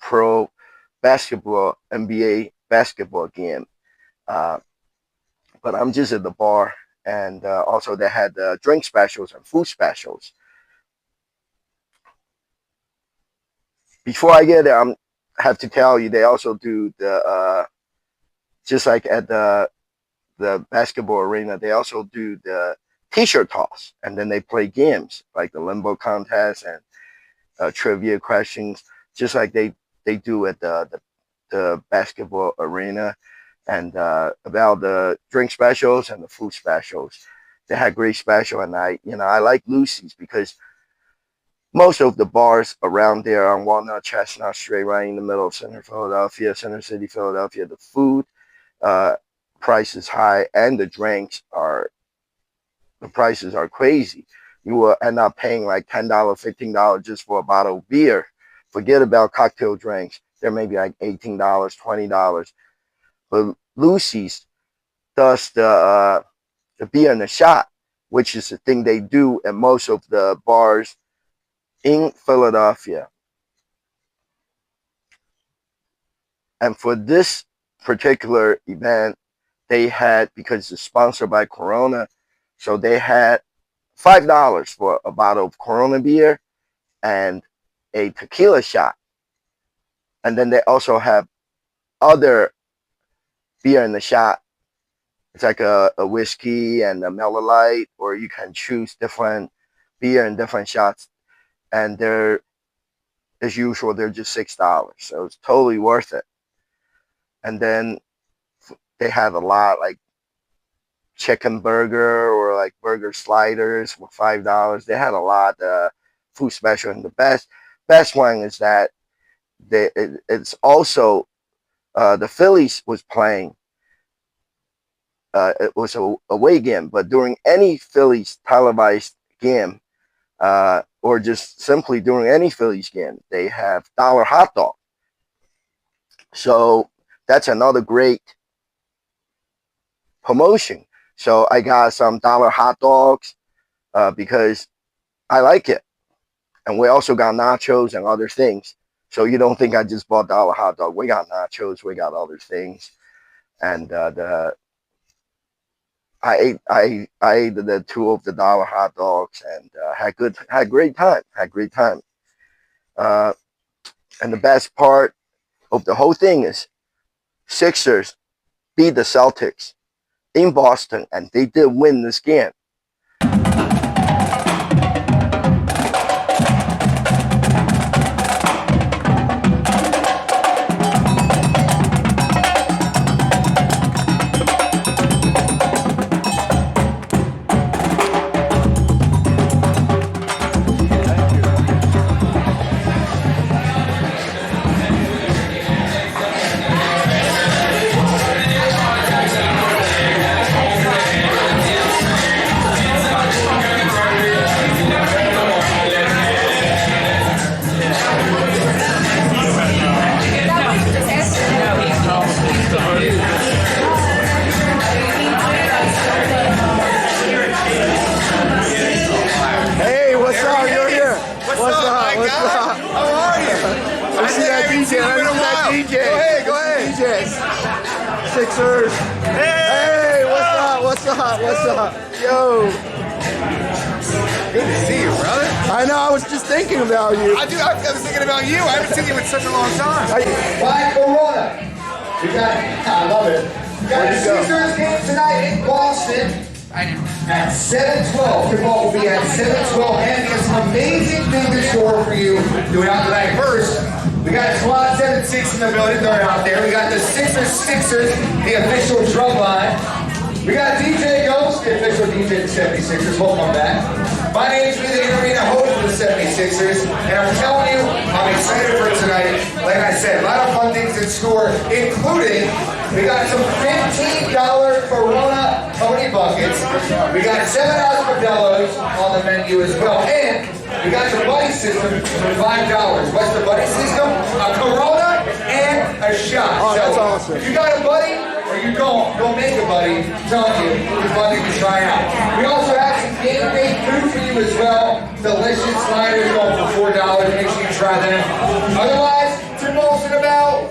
pro basketball, NBA basketball game. But I'm just at the bar, and also they had drink specials and food specials. Before I get there, I have to tell you they also do the just like at the basketball arena, they also do the T-shirt toss, and then they play games like the limbo contest and trivia questions, just like they do at the basketball arena. And about the drink specials and the food specials, they had great special, and I like Lucy's because most of the bars around there on Walnut, Chestnut Street, right in the middle of Center City, Philadelphia, the food price is high, and the prices are crazy. You will end up paying like $10, $15 just for a bottle of beer. Forget about cocktail drinks. They're maybe like $18, $20. But Lucy's does the beer in the shot, which is the thing they do at most of the bars in Philadelphia. And for this particular event, they had, because it's sponsored by Corona, so they had $5 for a bottle of Corona beer and a tequila shot. And then they also have other beer in the shot. It's like a whiskey and a Miller Lite, or you can choose different beer and different shots. And they're, as usual, they're just $6. So it's totally worth it. And then they had a lot like chicken burger or like burger sliders for $5. They had a lot of food special. And the best one is that it's also the Phillies was playing. It was a away game, but during any Phillies televised game, or just simply during any Phillies game, they have Dalla hot dog. So that's another great promotion. So I got some Dalla hot dogs because I like it. And we also got nachos and other things. So you don't think I just bought Dalla hot dog. We got nachos, we got other things. And I ate the two of the Dalla hot dogs and had great time. And the best part of the whole thing is Sixers beat the Celtics in Boston, and they did win this game. Sixers. Hey, what's up? Yo. Good to see you, brother. I know, I was just thinking about you. I was thinking about you. I haven't seen you in such a long time. By Corona. I love it. We got the Sixers game tonight in Boston at 7:12. The ball will be at 7:12, and we have some amazing things in store for you doing out tonight. First, we got Squad 76 in the building. They're out there. We got the Sixers, the official drum line. We got DJ Ghost, the official DJ of the 76ers. Welcome back. My name's the interview host of the 76ers, and I'm telling you, I'm excited for tonight. Like I said, a lot of fun things in store, including we got some $15 Corona Tony buckets. We got 7 ounce Modelo's on the menu as well, and we got the buddy system for $5. What's the buddy system? A Corona and a shot. Oh, that's awesome. If you got a buddy or you don't make a buddy. I'm telling you, it's fun to try out. We also have some game day food for you as well. Delicious sliders going for $4. Make sure you try them. Otherwise, tip-offs in about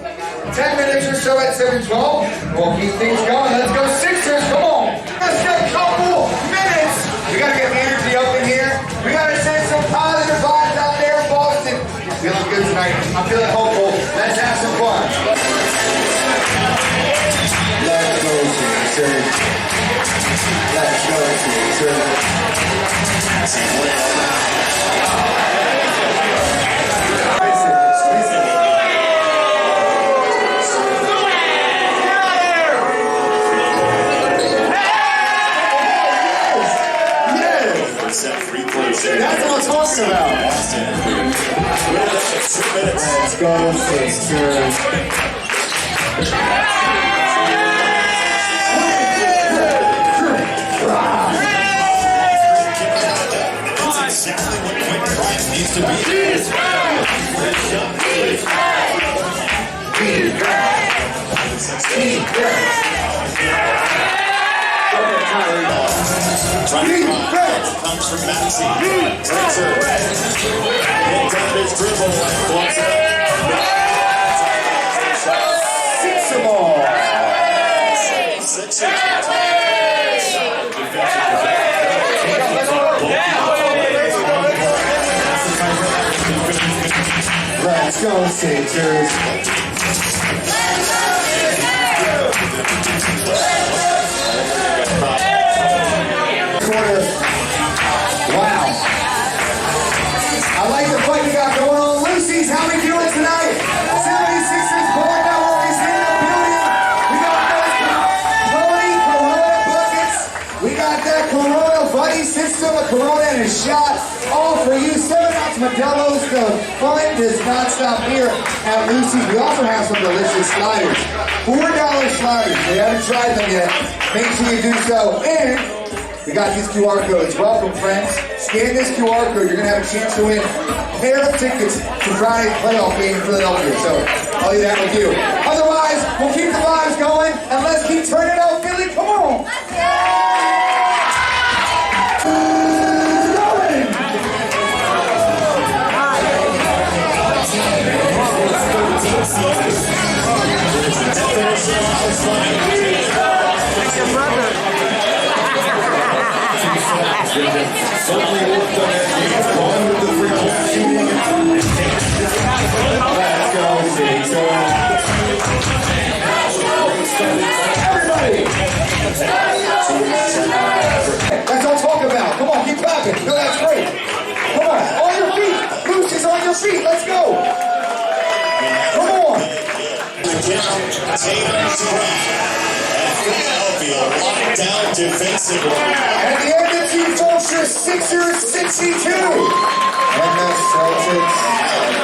10 minutes or so at 7:12. We'll keep things going. Let's go Sixers. Come on. Let's get a couple minutes. We got to get the energy up in here. We got to send some positive vibes out there in Boston. I'm feeling good tonight. I'm feeling hopeful. Let's have some fun. Let's go Sixers. Let's go Sixers. That's what I'm talking about. Let's go Sixers. Needs to be. Comes from Maxey. Spencer. Hit down his dribble and blocks Let's go Sixers. Wow. I like the fight we got going on. Lucy's, how we doing tonight? 76ers Board Network is in the building. We got those Pony Corona buckets. We got that Corona buddy system, a Corona and a shot. All for you. 7 ounce Modelo's. The fun does not stop here at Lucy's. We also have some delicious sliders. $4 sliders. If you haven't tried them yet, make sure you do so. And we got these QR codes. Welcome, friends. Scan this QR code. You're going to have a chance to win a pair of tickets to Friday's playoff game in Philadelphia. So I'll leave that with you. Otherwise, we'll keep the vibes going, and let's keep turning out Philly. Come on. Your brother. Everybody! That's all talk about. Come on, keep clapping. No, that's great. Come on, on your feet. Lucy's on your feet. Let's go. Come on. Down defensively. At the end of Team Vulture, Sixers 62. And the Celtics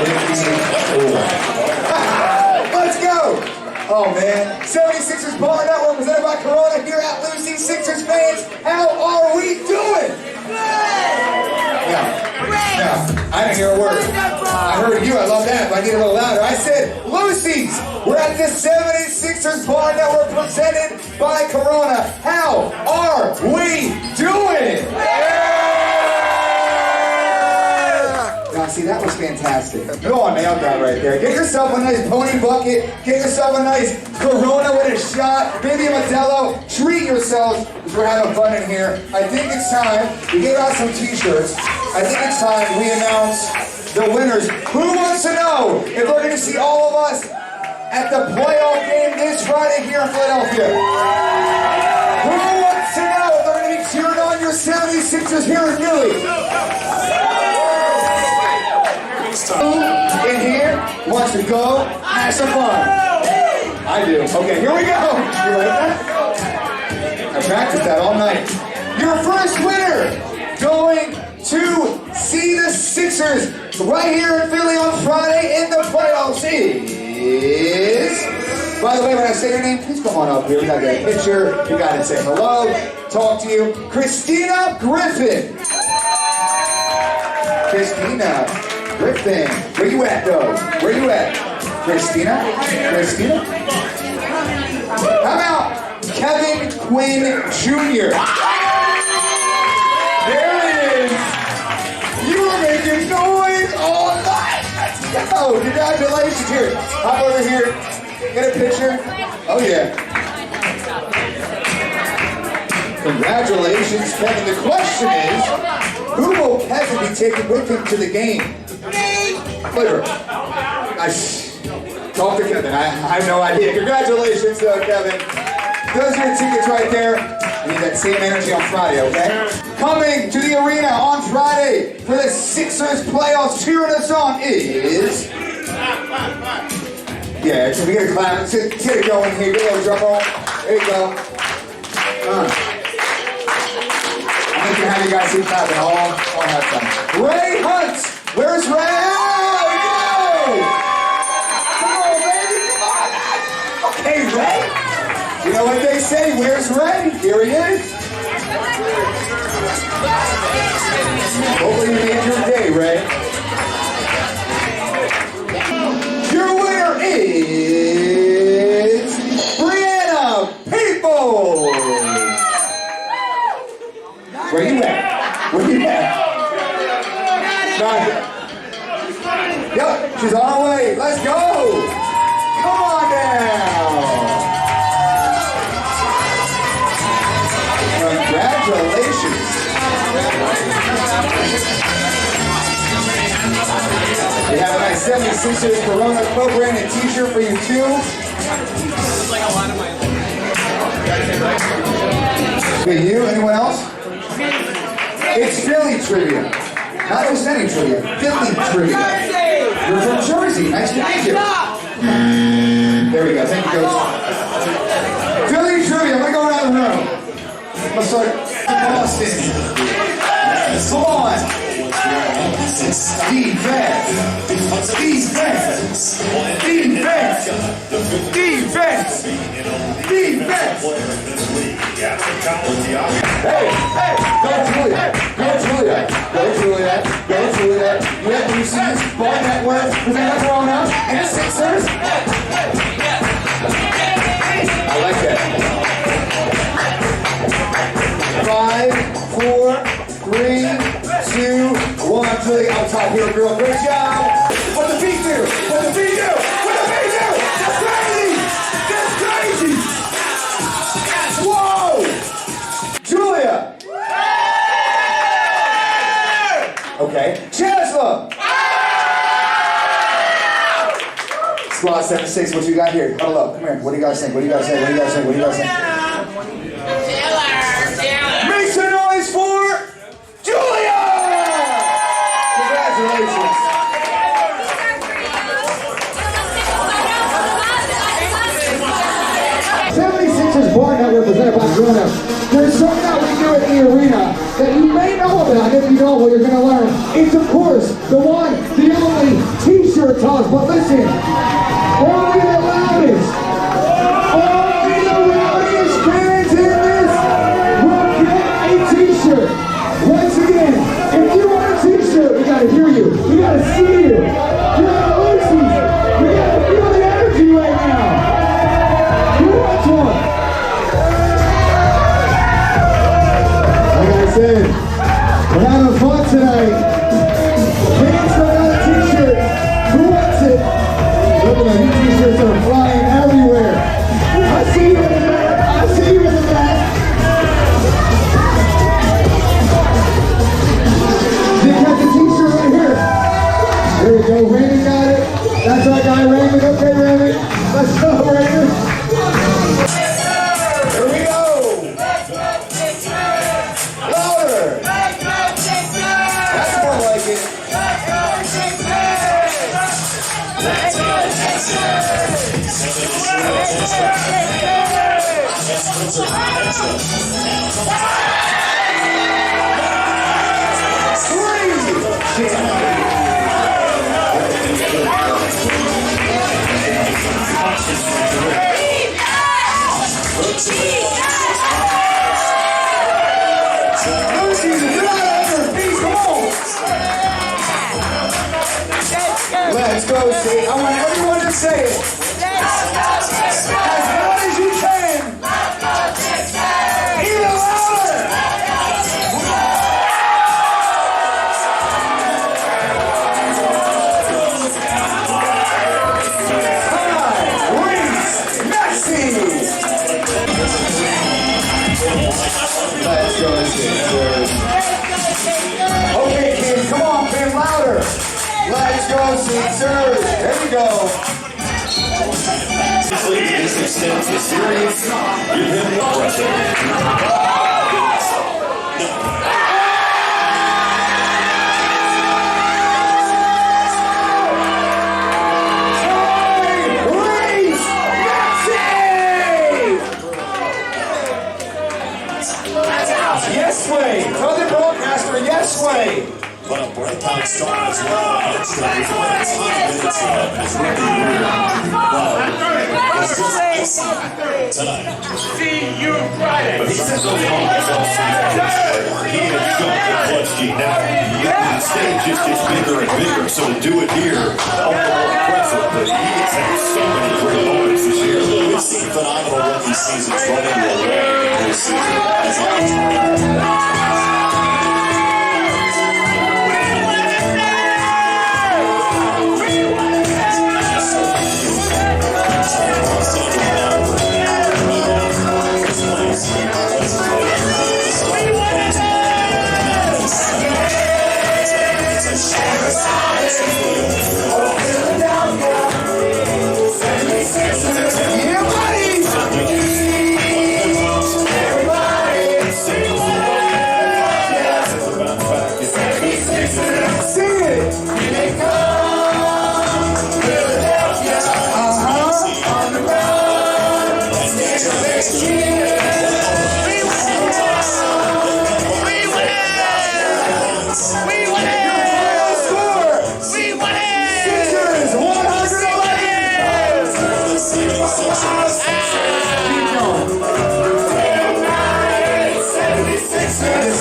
54. Let's go. Oh man, 76ers Bar Network presented by Corona here at Lucy. Sixers fans, how are we doing? Yeah. I didn't hear a word. I heard you, I love that, but I need a little louder. I said, Lucy's, we're at the 76ers Bar Network presented by Corona. How are we doing? Now, see, that was fantastic. You all nailed that right there. Get yourself a nice pony bucket. Get yourself a nice Corona with a shot. Maybe a Modelo. Treat yourselves because we're having fun in here. I think it's time. We gave out some t-shirts. I think it's time we announce the winners. Who wants to know if we're going to see all of us at the playoff game this Friday here in Philadelphia? Who wants to know if they're going to be cheering on your 76ers here in Philly? In here wants to go have some fun. I do. Okay, here we go. You like that? I I practiced that all night. Your first winner going to see the Sixers right here in Philly on Friday in the playoffs is... By the way, when I say your name, please come on up here. We gotta get a picture. We gotta say hello, talk to you. Christina Griffin. Christina Griffin. Where you at, though? Where you at? Christina? Christina? How about Kevin Quinn Jr.? There it is. You were making noise all night. Let's go. Congratulations. Here. Hop over here. Get a picture. Oh, yeah. Congratulations, Kevin. The question is, who will Kevin be taking with him to the game? Later. Talk to Kevin. I have no idea. Congratulations, Kevin. Those are your tickets right there. We need that same energy on Friday, okay? Coming to the arena on Friday for the Sixers playoffs, cheering us on is... Yeah, so we get a clap. Let's get it going here. Get a little drum roll. There you go. I'm going to have you guys keep clapping all halftime. Ray Hunt! Where's Ray? Oh, come on, baby. Come on. Okay, Ray. You know what they say? Where's Ray? Here he is. Hopefully you made your day, Ray. Your winner is Brianna People. Where you at? Where you at? Yep, she's on her way. Let's go. Come on down. Congratulations. We have a nice 76ers Corona program and t-shirt for you too. Okay, you, anyone else? It's Philly trivia. Not just any trivia, Philly trivia. You're from Jersey, nice to meet you. There we go, thank you, Coach. Philly trivia, we're going out of the room. Let's start Boston. Come on. Defense! Defense! Defense! Defense! Defense! Hey! Hey! Go Juliet! Go Juliet! Go Juliet! Go Juliet! You have to see this ball network with another thrown out and Sixers. I like that. 5, 4, 3, 2, 1. Julie, out top here, girl. Great job. What the feet do? What the feet do? What the feet do? That's crazy. That's crazy. Whoa. Julia. Okay. Chancellor. Squad 76. What you got here? Huddle up. Come here. What do you guys think? What do you guys think? What do you guys think? What do you guys think? Make some noise for Julia! Congratulations. 76ers bar night represented by Julia. There's something that we do at the arena that you may know about. If you don't, well, you're going to learn. It's, of course, the one, the only t-shirt toss. But listen, only the loudest, fans in this will get a t-shirt. Once again, if you want a t-shirt, we gotta hear you. We gotta see you. Congratulations. We gotta feel the energy right now. Who wants one? Like I said, we're having fun tonight. Fans still got a t-shirt. Who wants it? Let's go, see. I want everyone to say it. As loud as you can. Even louder. Hi, Reese, Maxie. Let's go, see. Okay, kids, come on, fam, louder. Let's go, Caesars. There we go. This extends the series. Give him the pressure. Yes way. Tell the broadcaster yes way. But a breakout start as well. Extra defense. Tonight. See you Friday. But he says those moments he had shown the clutch G. Now, the stage just gets bigger and bigger, so to do it here, all the more impressive. But he has had so many great moments this year. We've seen phenomenal rookie seasons running the this season.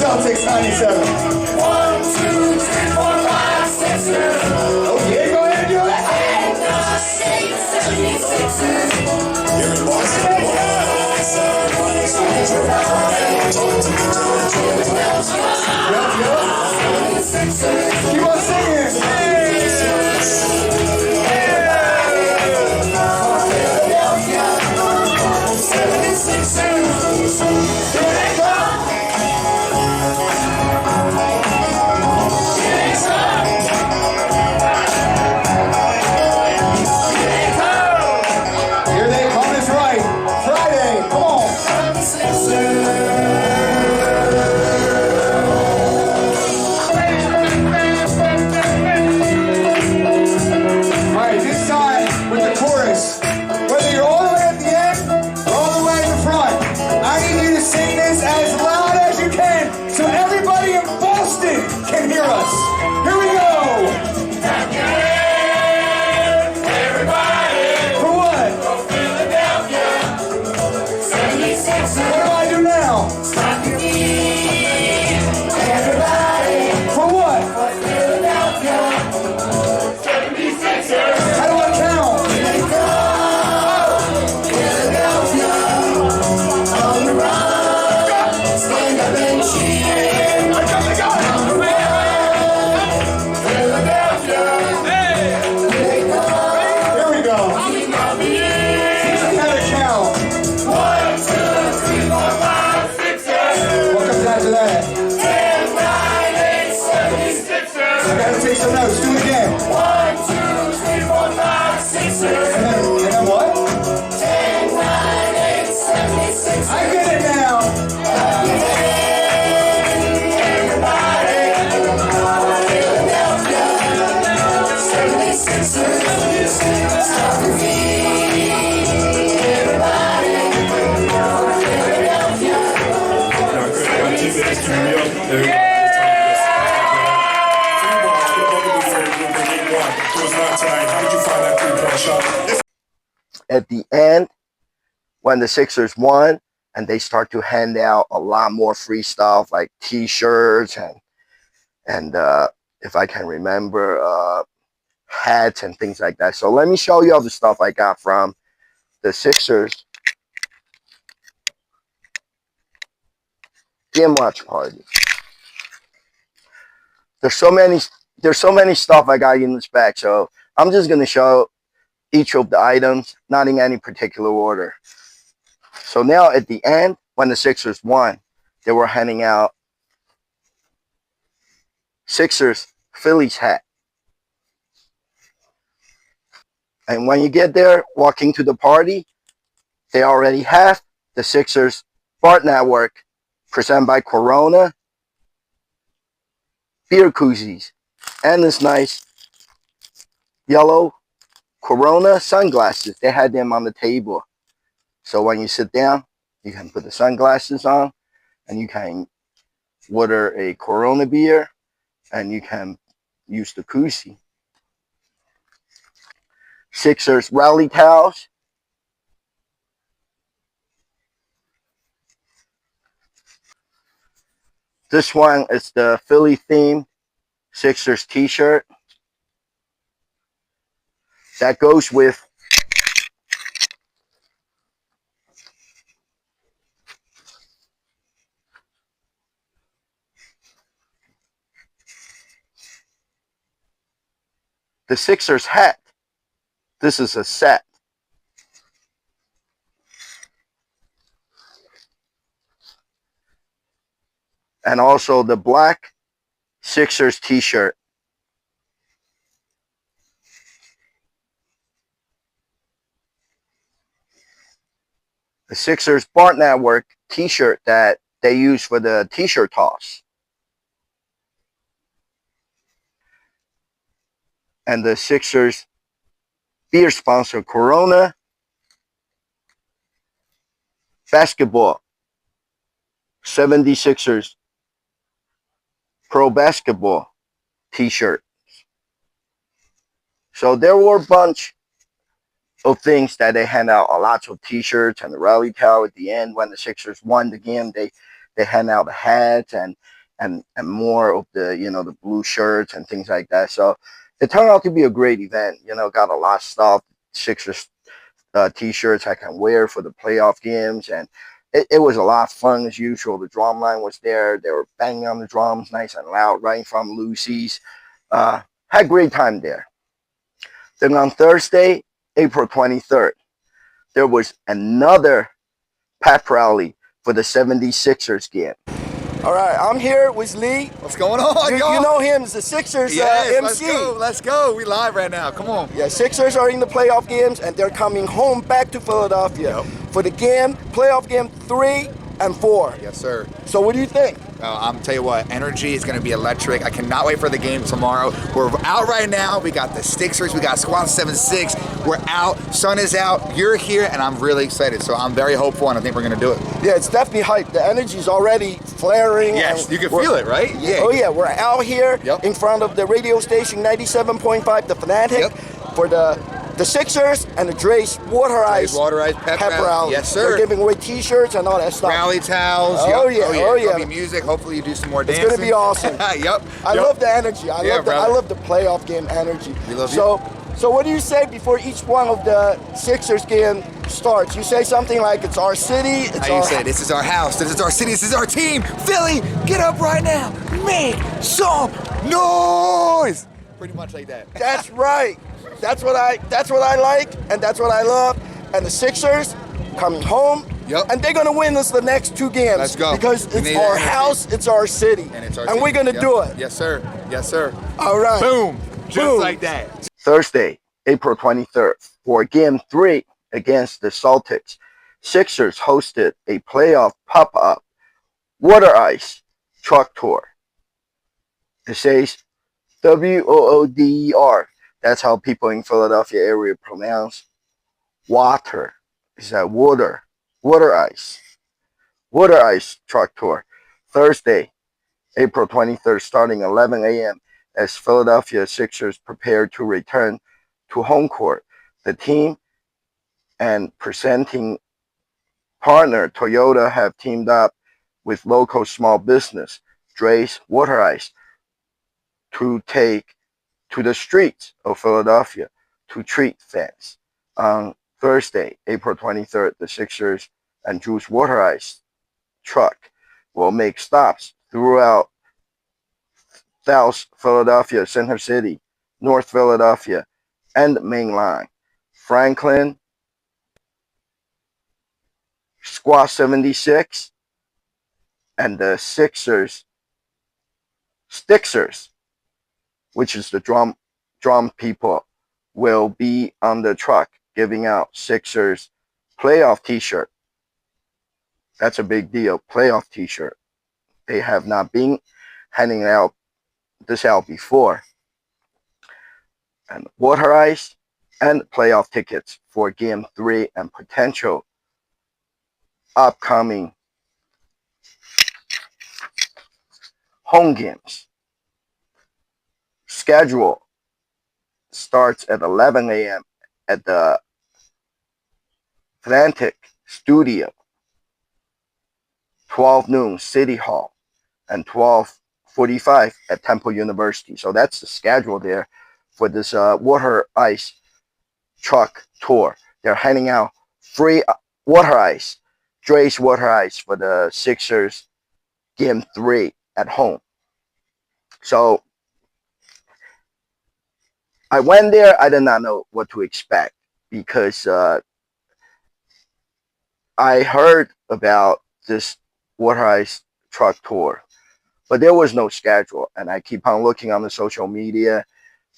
Celtics 97. 1, 2, 3, 4, 5, 6, 7. Okay, go ahead and do it. 76ers. Here in Boston. Keep on singing. So no, let's do it again. 1, 2, 3, 4, 5, 6, 7. And then what? 10, 9, 8, 76. I get it now. Everybody, Philadelphia, 76. cameo. How did you find that three-point shot? At the end, when the Sixers won, and they start to hand out a lot more free stuff like T-shirts and if I can remember, hats and things like that. So let me show you all the stuff I got from the Sixers game watch party. There's so many stuff I got in this bag, so I'm just gonna show each of the items, not in any particular order. So now at the end, when the Sixers won, they were handing out Sixers Phillies hat. And when you get there, walking to the party, they already have the Sixers Bart Network presented by Corona beer koozies and this nice yellow Corona sunglasses. They had them on the table. So when you sit down, you can put the sunglasses on and you can order a Corona beer and you can use the koozie. Sixers rally towels. This one is the Philly themed Sixers t-shirt. That goes with the Sixers hat. This is a set. And also the black Sixers t-shirt. The Sixers Bart Network t-shirt that they use for the t-shirt toss. And the Sixers beer sponsor Corona basketball 76ers pro basketball t-shirt. So there were a bunch of things that they hand out, lots of t-shirts and the rally towel at the end. When the Sixers won the game, they hand out the hats and more of the, the blue shirts and things like that. So it turned out to be a great event. Got a lot of stuff, Sixers t-shirts I can wear for the playoff games, and it was a lot of fun as usual. The drum line was there. They were banging on the drums nice and loud right from Lucy's. Had a great time there. Then on Thursday, April 23rd, there was another pep rally for the 76ers game. All right, I'm here with Lee. What's going on, y'all? You know him as the Sixers MC. Let's go. We live right now. Come on. Yeah, Sixers are in the playoff games, and they're coming home back to Philadelphia for the game, playoff game 3 and 4. Yes, sir. So what do you think? I'm tell you what, energy is going to be electric. I cannot wait for the game tomorrow. We're out right now. We got the Sixers. We got Squad 7-6. We're out. Sun is out. You're here, and I'm really excited. So I'm very hopeful, and I think we're going to do it. Yeah, it's definitely hype. The energy's already flaring. Yes, you can feel it, right? Yeah. Oh, yeah. We're out here in front of the radio station 97.5, The Fanatic, for the Sixers and the Dre's Water Ice pep rally. Yes, sir. They're giving away T-shirts and all that stuff. Rally towels. Oh, yeah. Oh, yeah. There'll be music. Hopefully you do some more dancing. It's going to be awesome. I love the energy. I love the playoff game energy. We love So what do you say before each one of the Sixers game starts? You say something like, it's our city. How you say, this is our house. This is our city. This is our team. Philly, get up right now. Make some noise. Pretty much like that. That's right. That's what I like, and that's what I love. And the Sixers coming home, and they're gonna win us the next 2 games. Let's go. Because it's our house, it's our city, and we're gonna do it. Yes, sir. Yes, sir. All right. Boom. Just like that. Thursday, April 23rd, for Game 3 against the Celtics, Sixers hosted a playoff pop-up water ice truck tour. It says WOODER. That's how people in Philadelphia area pronounce water. Is that water? Water ice. Water ice truck tour. Thursday, April 23rd, starting 11 a.m. as Philadelphia Sixers prepare to return to home court. The team and presenting partner Toyota have teamed up with local small business Dre's Water Ice to take to the streets of Philadelphia to treat fans. On Thursday, April 23rd, the Sixers and Dre's Water Ice truck will make stops throughout South Philadelphia, Center City, North Philadelphia, and Main Line. Franklin, Squad 76, and the Stixers, which is the drum people, will be on the truck giving out Sixers playoff t-shirt. That's a big deal. Playoff t-shirt. They have not been handing out before. And water ice and playoff tickets for game 3 and potential upcoming home games. Schedule starts at 11 a.m. at the Atlantic Studio, 12 noon City Hall, and 12:45 at Temple University. So that's the schedule there for this water ice truck tour. They're handing out free water ice, Dre's Water Ice for the Sixers game 3 at home. So I went there. I did not know what to expect because I heard about this water ice truck tour, but there was no schedule. And I keep on looking on the social media.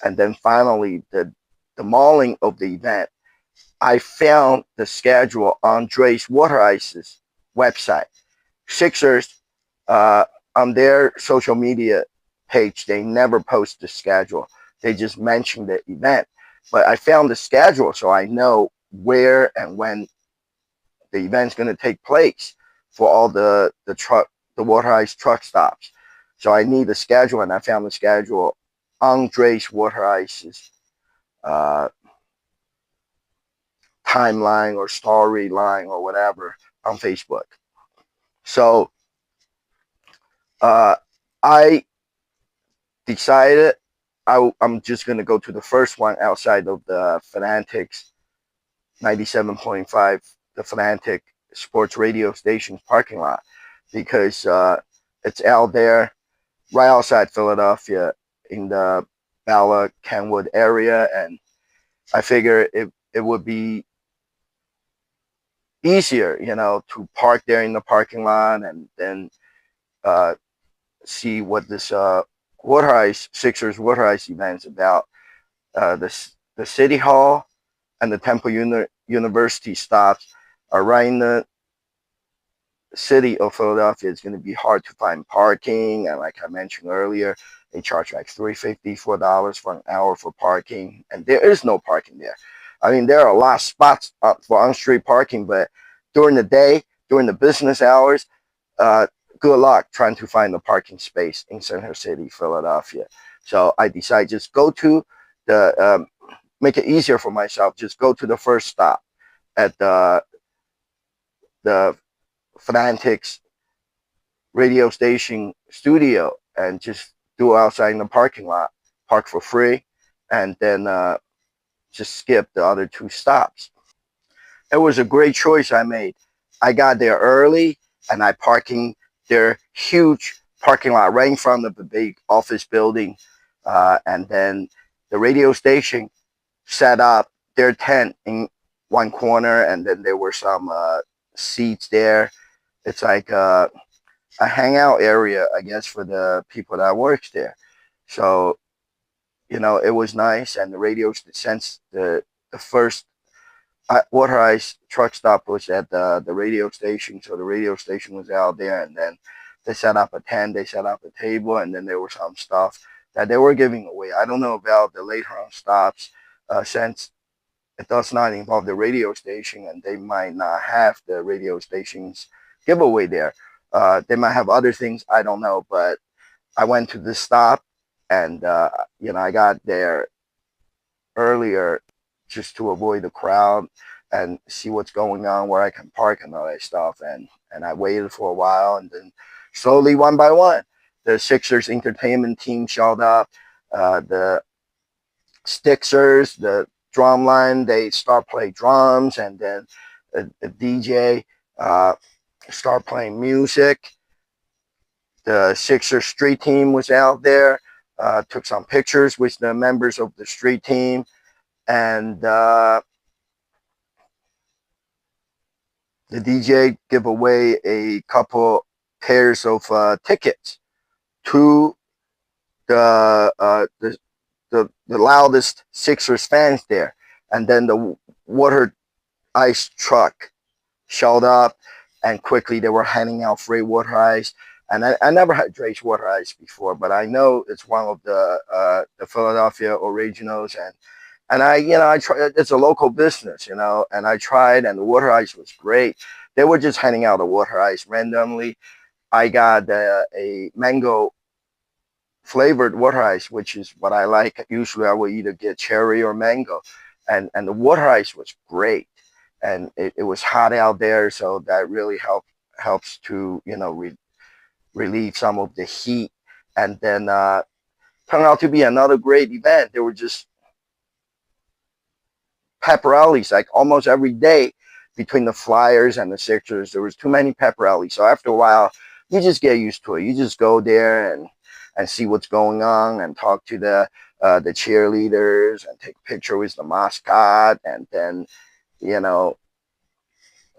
And then finally, the morning of the event, I found the schedule on Dre's Water Ice's website. Sixers, on their social media page, they never post the schedule. They just mention the event. But I found the schedule, so I know where and when the event's going to take place for all the water ice truck stops. So I need the schedule, and I found the schedule on Dre's Water Ice's timeline or storyline or whatever on Facebook. So I decided I'm just going to go to the first one outside of the Fanatics 97.5, the Fanatic Sports Radio Station's parking lot, because it's out there right outside Philadelphia in the Dalla Kenwood area, and I figure it would be easier, to park there in the parking lot and then see what this Sixers water ice event is about. The City Hall and the Temple University stops are right in the city of Philadelphia. It's going to be hard to find parking, and like I mentioned earlier, they charge like $3.50, $4 for an hour for parking, and there is no parking there. I mean, there are a lot of spots for on-street parking, but during the day, during the business hours, good luck trying to find a parking space in Center City, Philadelphia. So I decided just go to the make it easier for myself. Just go to the first stop at the Fanatics radio station studio and just do outside in the parking lot, park for free, and then just skip the other 2 stops. It was a great choice I made. I got there early and I parking their huge parking lot right in front of the big office building, and then the radio station set up their tent in one corner, and then there were some seats there. It's like a hangout area, I guess, for the people that works there. So, it was nice. And the radio, since the first water ice truck stop was at the radio station, so the radio station was out there, and then they set up a tent, they set up a table, and then there was some stuff that they were giving away. I don't know about the later on stops, since it does not involve the radio station, and they might not have the radio station's giveaway there. They might have other things, I don't know, but I went to this stop, and I got there earlier just to avoid the crowd and see what's going on, where I can park and all that stuff. And I waited for a while, and then slowly, one by one, the Sixers entertainment team showed up. The Stixers, the drum line, they start playing drums, and then a DJ start playing music. The Sixers street team was out there, took some pictures with the members of the street team, and the DJ give away a couple pairs of tickets to the loudest Sixers fans there. And then the water ice truck showed up, and quickly they were handing out free water ice. And I never had Drake's water ice before, but I know it's one of the Philadelphia originals, and I try. It's a local business, and I tried, and the water ice was great. They were just handing out the water ice randomly. I got a mango flavored water ice, which is what I like. Usually, I will either get cherry or mango, and the water ice was great, and it was hot out there, so that really helps to relieve some of the heat, and then turned out to be another great event. There were just pep rallies like almost every day between the Flyers and the Sixers. There was too many pep rallies, so after a while, you just get used to it. You just go there and see what's going on, and talk to the cheerleaders, and take a picture with the mascot, and then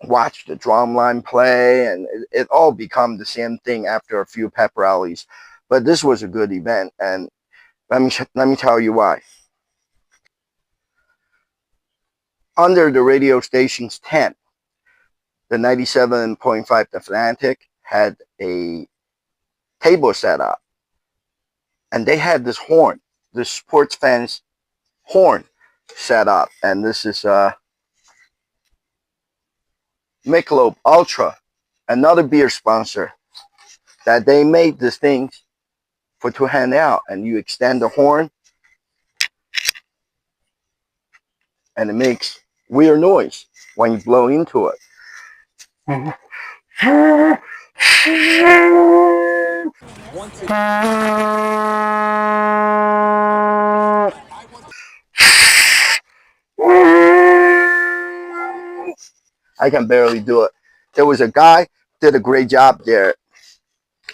watch the drum line play, and it all become the same thing after a few pep rallies. But this was a good event, and let me tell you why. Under the radio station's tent, the 97.5 The Atlantic had a table set up, and they had this horn, this sports fans horn set up, and this is Michelob Ultra, another beer sponsor, that they made these things to hand out, and you extend the horn, and it makes weird noise when you blow into it. I can barely do it. There was a guy did a great job there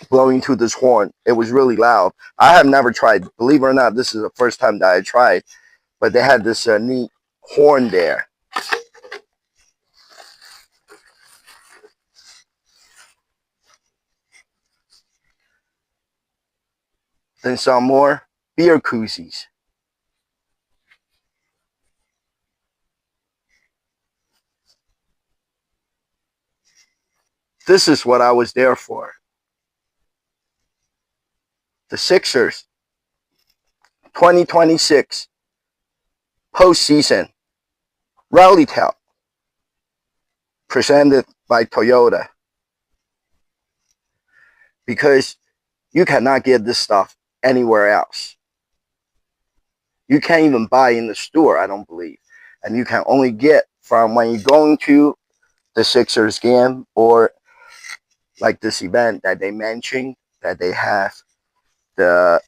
blowing to this horn. It was really loud. I have never tried. Believe it or not, this is the first time that I tried. But they had this neat horn there. Then some more beer koozies. This is what I was there for. The Sixers 2026 postseason rally towel presented by Toyota. Because you cannot get this stuff anywhere else. You can't even buy in the store, I don't believe. And you can only get from when you're going to the Sixers game, or like this event that they mentioned, that they have the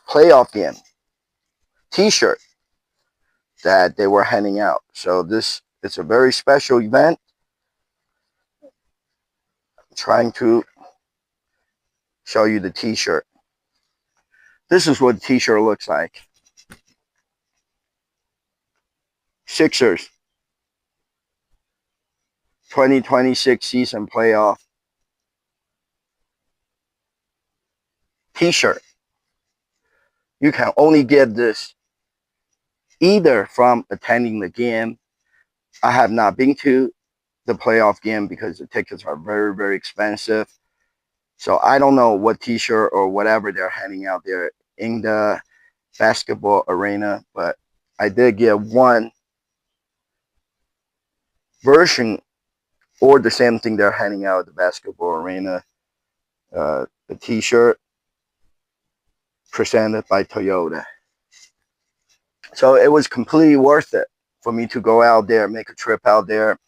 playoff game t-shirt that they were handing out. So it's a very special event. I'm trying to show you the t-shirt. This is what the t-shirt looks like. Sixers 2026 season playoff t-shirt. You can only get this either from attending the game. I have not been to the playoff game because the tickets are very, very expensive. So I don't know what t-shirt or whatever they're handing out there in the basketball arena, but I did get one version or the same thing they're handing out at the basketball arena. the t-shirt presented by Toyota. So it was completely worth it for me to go out there, make a trip out there.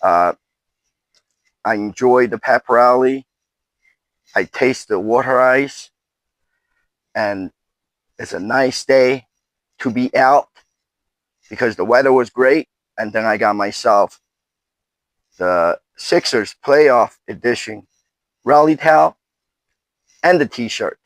I enjoyed the pep rally. I tasted the water ice, and it's a nice day to be out because the weather was great. And then I got myself the Sixers playoff edition rally towel and the t-shirt.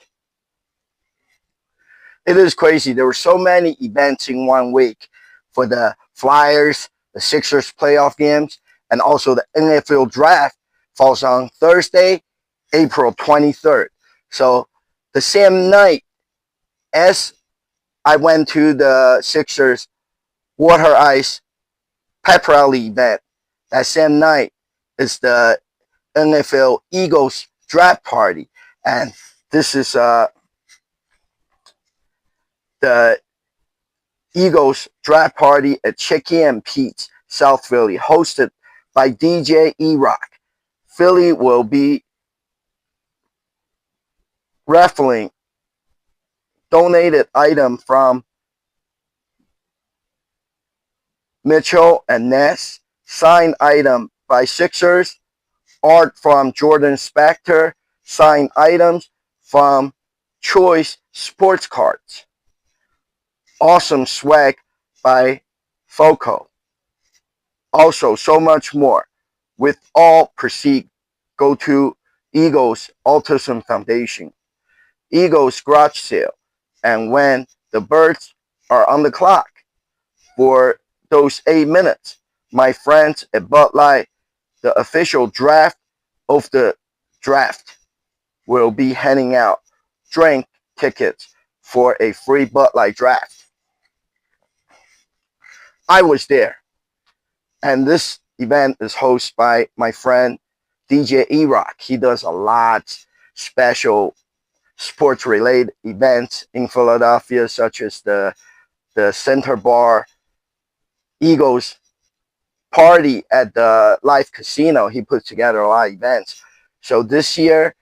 It is crazy. There were so many events in 1 week for the Flyers, the Sixers playoff games, and also the NFL draft falls on Thursday, April 23rd. So the same night as I went to the Sixers water ice pep rally event, that same night is the NFL Eagles draft party. And this is the Eagles draft party at Chicky and Pete's, South Philly, hosted by DJ E-Rock. Philly will be raffling donated item from Mitchell and Ness, signed item by Sixers, art from Jordan Spector, signed items from Choice Sports Cards. Awesome swag by Foco. Also, so much more. With all proceed, go to Eagles Autism Foundation. Eagles garage sale. And when the birds are on the clock for those 8 minutes, my friends at Bud Light, the official draft of the draft, will be handing out drink tickets for a free Bud Light draft. I was there, and this event is hosted by my friend DJ E-Rock. He does a lot special sports related events in Philadelphia, such as the Center Bar Eagles party at the Live Casino. He puts together a lot of events. So this year,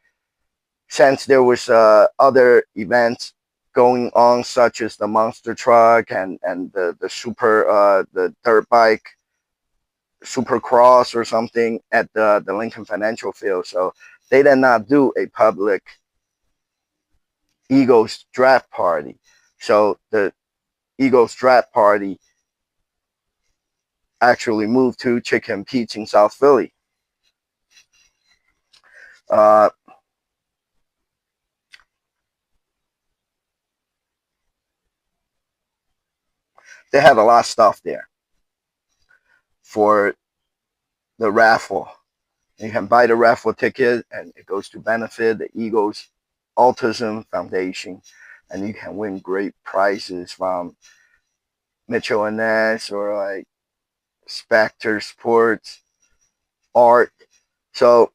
since there was other events going on, such as the monster truck and the super the dirt bike supercross or something at the Lincoln Financial Field, so they did not do a public Eagles draft party. So the Eagles draft party actually moved to Chicken Pete's in South Philly. They had a lot of stuff there for the raffle. You can buy the raffle ticket, and it goes to benefit the Eagles Autism Foundation, and you can win great prizes from Mitchell and Ness or like Spector Sports, art. So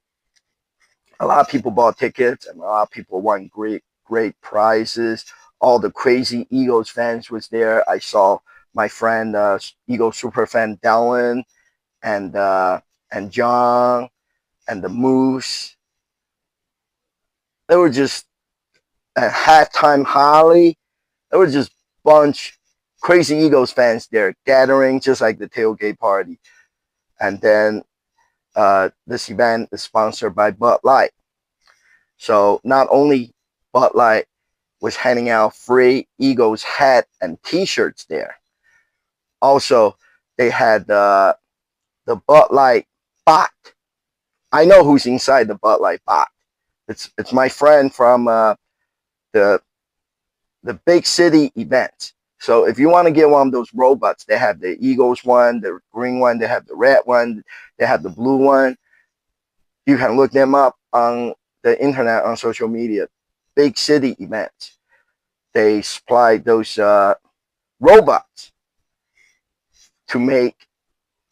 a lot of people bought tickets, and a lot of people won great prizes. All the crazy Eagles fans was there. I saw my friend Eagles superfan Dalla and John and the Moose. They were just at halftime Holly. There were just bunch crazy Eagles fans there gathering, just like the tailgate party. And then this event is sponsored by Bud Light. So not only Bud Light was handing out free Eagles hat and T-shirts there. Also, they had the Bud Light bot. I know who's inside the Bud Light bot. It's my friend from the big city event. So if you want to get one of those robots, they have the Eagles one, the green one, they have the red one, they have the blue one. You can look them up on the internet, on social media. Big city events. They supply those robots to make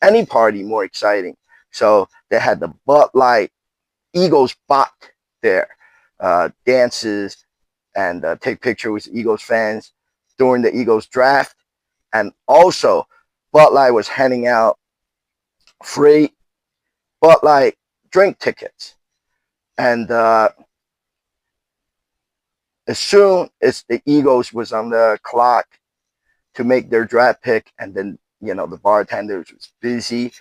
any party more exciting. So they had the Bud Light Eagles bot there, dances and take pictures with Eagles fans during the Eagles draft. And also, Bud Light was handing out free Bud Light drink tickets. And as soon as the Eagles was on the clock to make their draft pick, and then the bartenders was busy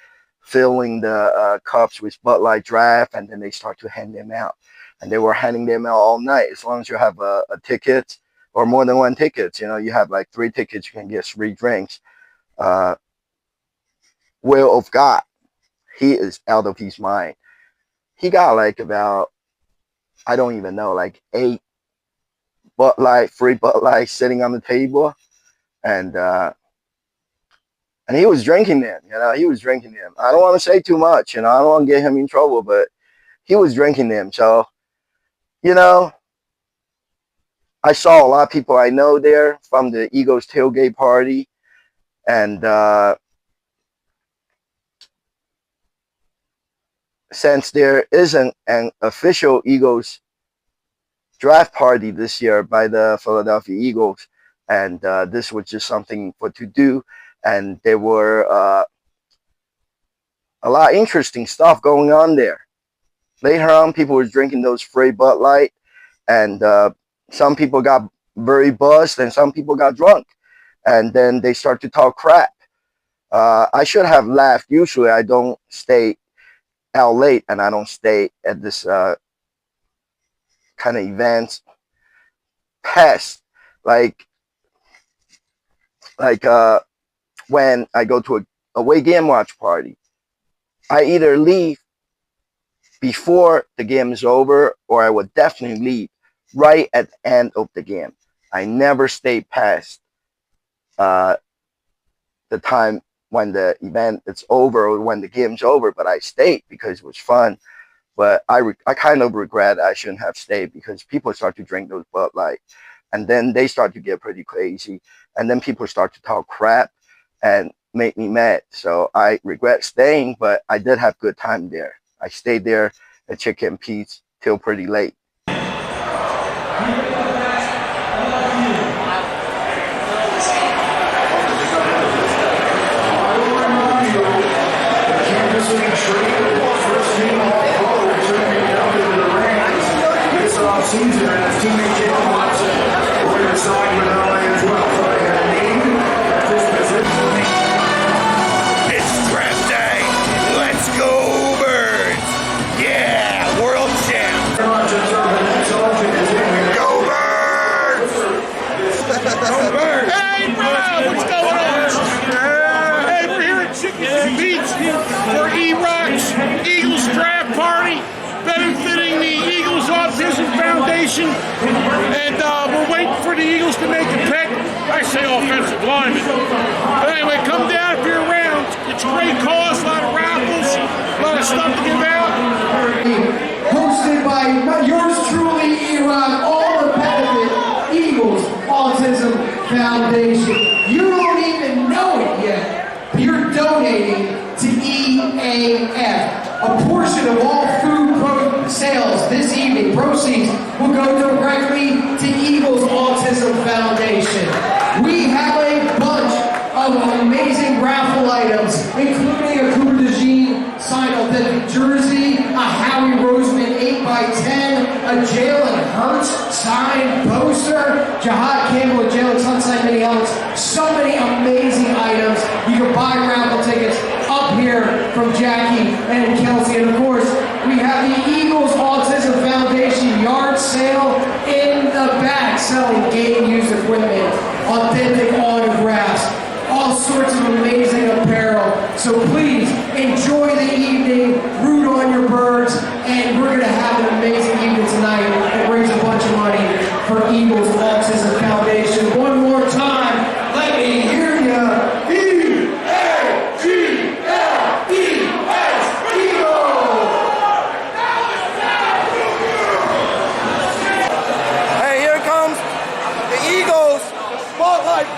filling the cups with Bud Light draft, and then they start to hand them out, and they were handing them out all night. As long as you have a ticket or more than one ticket, you have like 3 tickets, you can get 3 drinks. Will of God, he is out of his mind. He got like about, I don't even know, like 8 Bud Light, free Bud Light sitting on the table, and he was drinking them. He was drinking them. I don't want to say too much, I don't want to get him in trouble, but he was drinking them. So, I saw a lot of people I know there from the Eagles tailgate party, and since there isn't an official Eagles draft party this year by the Philadelphia Eagles, and this was just something to do, and there were a lot of interesting stuff going on there. Later on, people were drinking those free Bud Light, and some people got very buzzed, and some people got drunk, and then they start to talk crap. I should have laughed. Usually, I don't stay out late, and I don't stay at this kind of events past like when I go to a away game watch party. I either leave before the game is over, or I would definitely leave right at the end of the game. I never stay past the time when the event is over or when the game's over, but I stayed because it was fun. But I kind of regret I shouldn't have stayed, because people start to drink those Bud Light, and then they start to get pretty crazy, and then people start to talk crap and make me mad. So I regret staying, but I did have good time there. I stayed there at Chicken Pete's till pretty late. Season as teammate Jalen Watson will be signed with LA as well. So they have named this position. It's draft day. Let's go, Birds. Yeah, world champ. Go, Birds. Go, Birds. Hey, bro, what's going on? Hey, we're here at Chicken Beach for E-Rock's Eagles draft party, benefiting the Eagles Autism Foundation, and we're waiting for the Eagles to make a pick. I say offensive lineman. But anyway, come down if you're around. It's a great cause, a lot of raffles, a lot of stuff to give out. Hosted by yours truly, E-Rock, all the benefit Eagles Autism Foundation. You don't even know it yet, but you're donating to EAF. A portion of all food sales this evening, proceeds, will go directly to Eagles Autism Foundation. We have a bunch of amazing raffle items, including a Cooper DeJean signed authentic jersey, a Howie Roseman 8x10, a Jalen Hurts signed poster, Jahad Campbell and Jalen Hunt signed mini helmets. So many amazing items. You can buy raffle tickets up here from Jackie and Kelsey. And of course, we have the Eagles Autism Foundation yard sale in the back, selling game-used equipment, authentic autographs, all sorts of amazing apparel. So please enjoy the evening, root on your Birds, and we're going to have an amazing evening tonight and raise a bunch of money for Eagles Autism Foundation. One more time, let me hear you.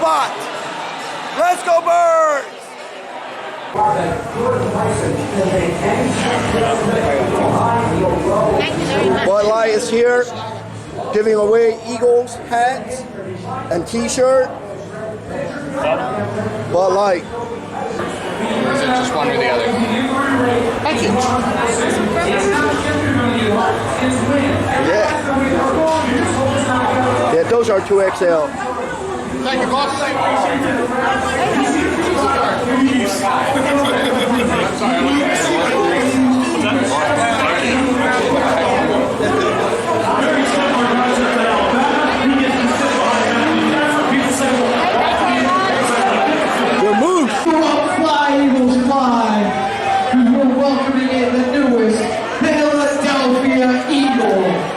Bot. Let's go, Birds! Bud Light is here, giving away Eagles hats and T-shirt. Bud Light. Is it just one or the other? Package. Yeah. Those are 2XL. Thank you, boss. Good move. Fly, Eagles, fly. We're welcoming in the newest Philadelphia Eagle.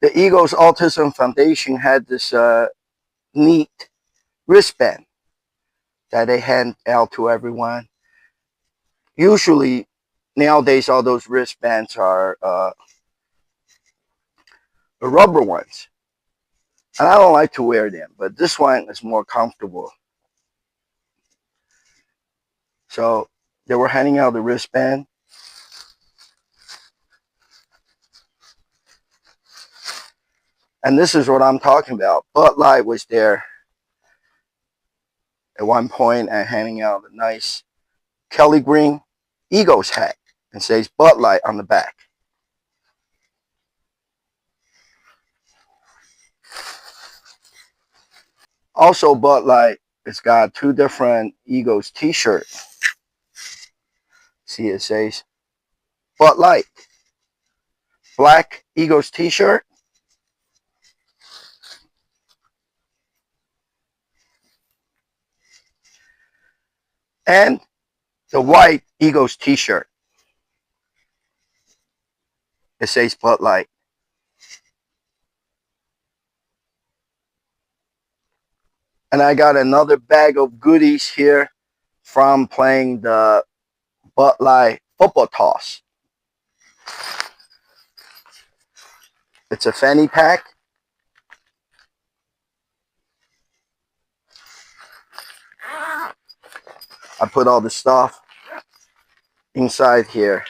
The Eagles Autism Foundation had this neat wristband that they hand out to everyone. Usually, nowadays, all those wristbands are the rubber ones. And I don't like to wear them, but this one is more comfortable. So they were handing out the wristband. And this is what I'm talking about. Bud Light was there at one point and handing out a nice Kelly Green Eagles hat and says Bud Light on the back. Also, Bud Light, it's got two different Eagles t-shirts. See, it says Bud Light. Black Eagles t-shirt. And the white Eagles t-shirt. It says Bud Light. And I got another bag of goodies here from playing the Bud Light football toss. It's a fanny pack. I put all the stuff inside here.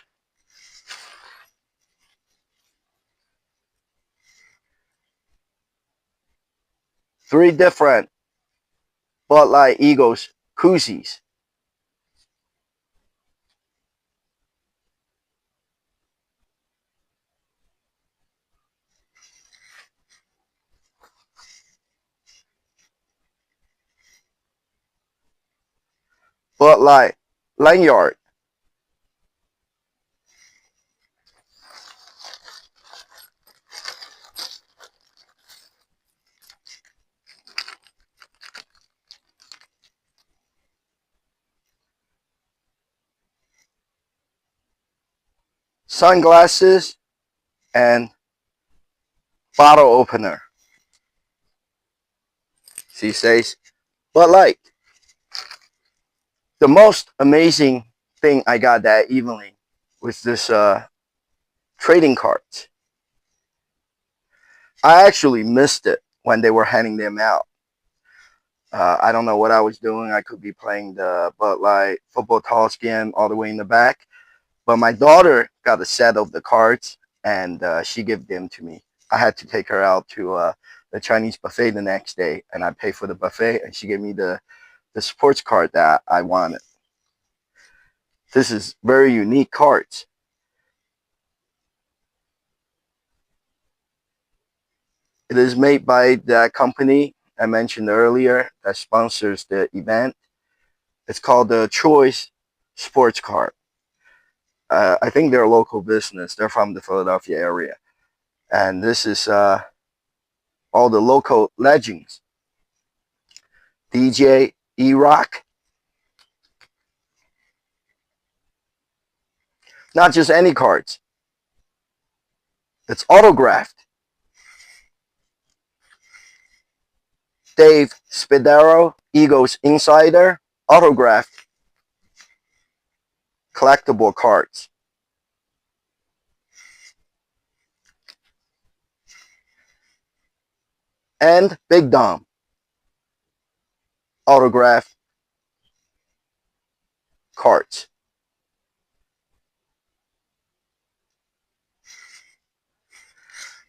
Three different Bud Light Eagles koozies. Bud Light lanyard. Sunglasses and bottle opener. See, says Bud Light. The most amazing thing I got that evening was this trading cards. I actually missed it when they were handing them out. I don't know what I was doing. I could be playing the Bud Light football toss game all the way in the back. But my daughter got a set of the cards, and she gave them to me. I had to take her out to the Chinese buffet the next day, and I paid for the buffet, and she gave me the sports card that I wanted. This is very unique cards. It is made by that company I mentioned earlier that sponsors the event. It's called the Choice Sports Card. I think they're a local business. They're from the Philadelphia area. And this is all the local legends. DJ E-Rock. Not just any cards. It's autographed. Dave Spadaro, Eagles Insider, autographed collectible cards. And Big Dom, autographed cards.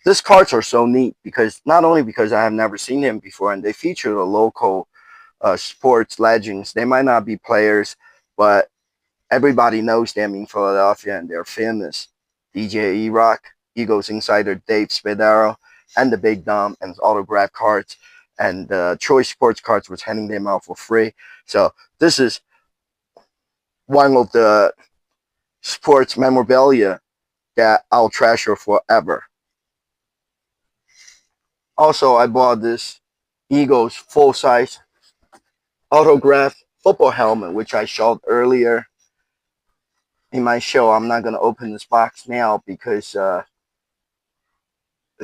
These cards are so neat because not only because I have never seen them before, and they feature the local sports legends. They might not be players, but everybody knows them in Philadelphia, and they're famous. DJ E-Rock, Eagles Insider Dave Spadaro, and the Big Dom, and autograph cards. And Choice Sports Cards was handing them out for free. So this is one of the sports memorabilia that I'll treasure forever. Also, I bought this Eagles full-size autographed football helmet, which I showed earlier in my show. I'm not going to open this box now because the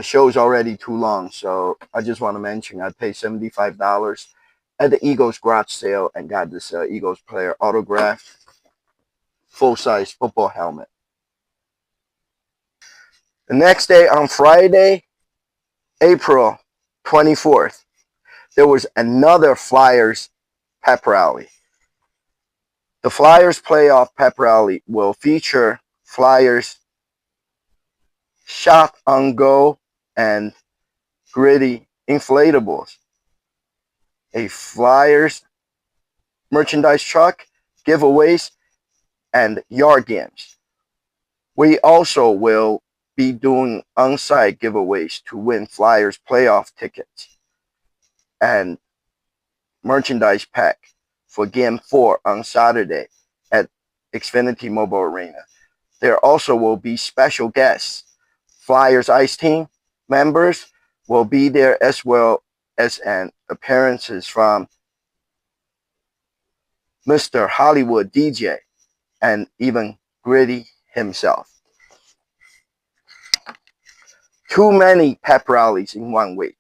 show is already too long. So I just want to mention I paid $75 at the Eagles garage sale and got this Eagles player autographed full-size football helmet. The next day, on Friday, April 24th, there was another Flyers pep rally. The Flyers playoff pep rally will feature Flyers shot on goal and gritty inflatables, a Flyers merchandise truck, giveaways, and yard games. We also will be doing on-site giveaways to win Flyers playoff tickets and merchandise pack for Game 4 on Saturday at Xfinity Mobile Arena. There also will be special guests. Flyers Ice Team members will be there, as well as appearances from Mr. Hollywood DJ and even Gritty himself. Too many pep rallies in 1 week.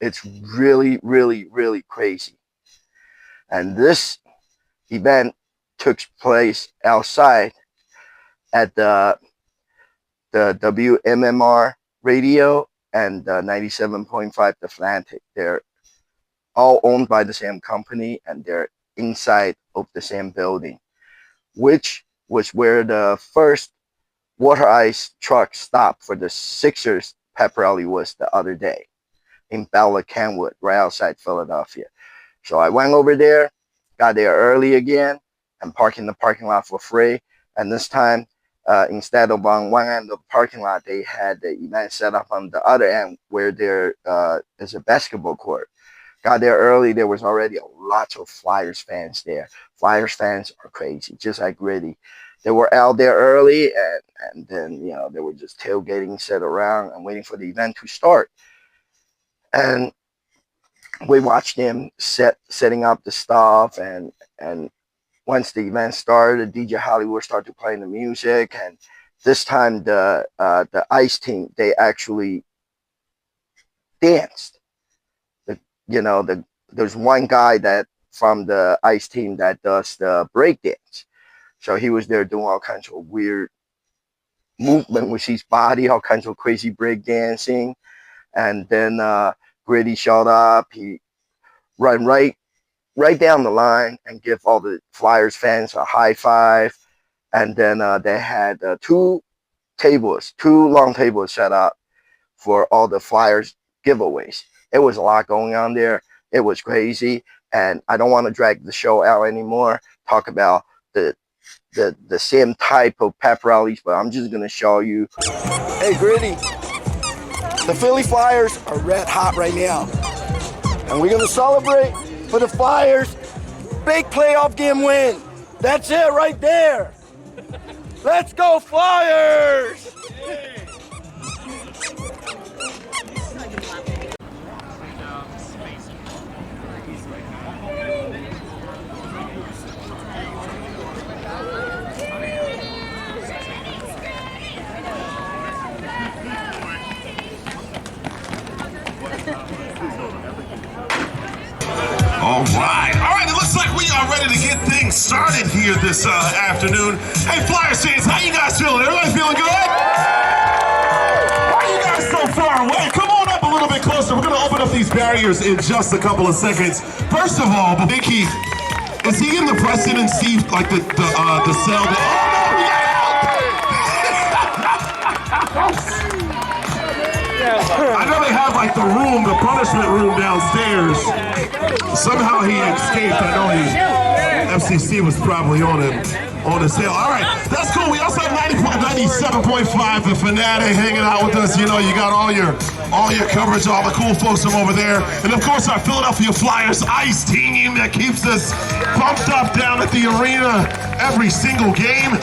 It's really, really, really crazy. And this event took place outside at the WMMR radio and 97.5 The Atlantic. They're all owned by the same company, and they're inside of the same building, which was where the first water ice truck stop for the Sixers pep rally was the other day in Dalla, Kenwood, right outside Philadelphia. So I went over there, got there early again, and parked in the parking lot for free. And this time, instead of on one end of the parking lot, they had the event set up on the other end where there is a basketball court. Got there early. There was already lots of Flyers fans there. Flyers fans are crazy, just like Gritty. They were out there early, and then, you know, they were just tailgating, set around and waiting for the event to start. And we watched them setting up the stuff, and once the event started, DJ Hollywood started playing the music, and this time the ice team, they actually danced. There's one guy that from the ice team that does the break dance. So he was there doing all kinds of weird movement with his body, all kinds of crazy break dancing. And then Gritty showed up. He ran right down the line and give all the Flyers fans a high five. And then they had two long tables set up for all the Flyers giveaways. It was a lot going on there. It was crazy. And I don't want to drag the show out anymore, talk about the same type of pep rallies, but I'm just going to show you. Hey, Gritty, the Philly Flyers are red hot right now. And we're going to celebrate for the Flyers' big playoff game win. That's it right there. Let's go, Flyers! All right, it looks like we are ready to get things started here this afternoon. Hey, Flyers fans, how you guys feeling? Everybody feeling good? Why are you guys so far away? Come on up a little bit closer. We're gonna open up these barriers in just a couple of seconds. First of all, Vicky, is he in the presidency, like the cell? Oh no, we got out! I know they have like the punishment room downstairs. Somehow he escaped. I know FCC was probably on his tail. All right, that's cool. We also have 97.5 The Fanatic hanging out with us. You know, you got all your coverage, all the cool folks from over there, and of course our Philadelphia Flyers ice team that keeps us pumped up down at the arena every single game.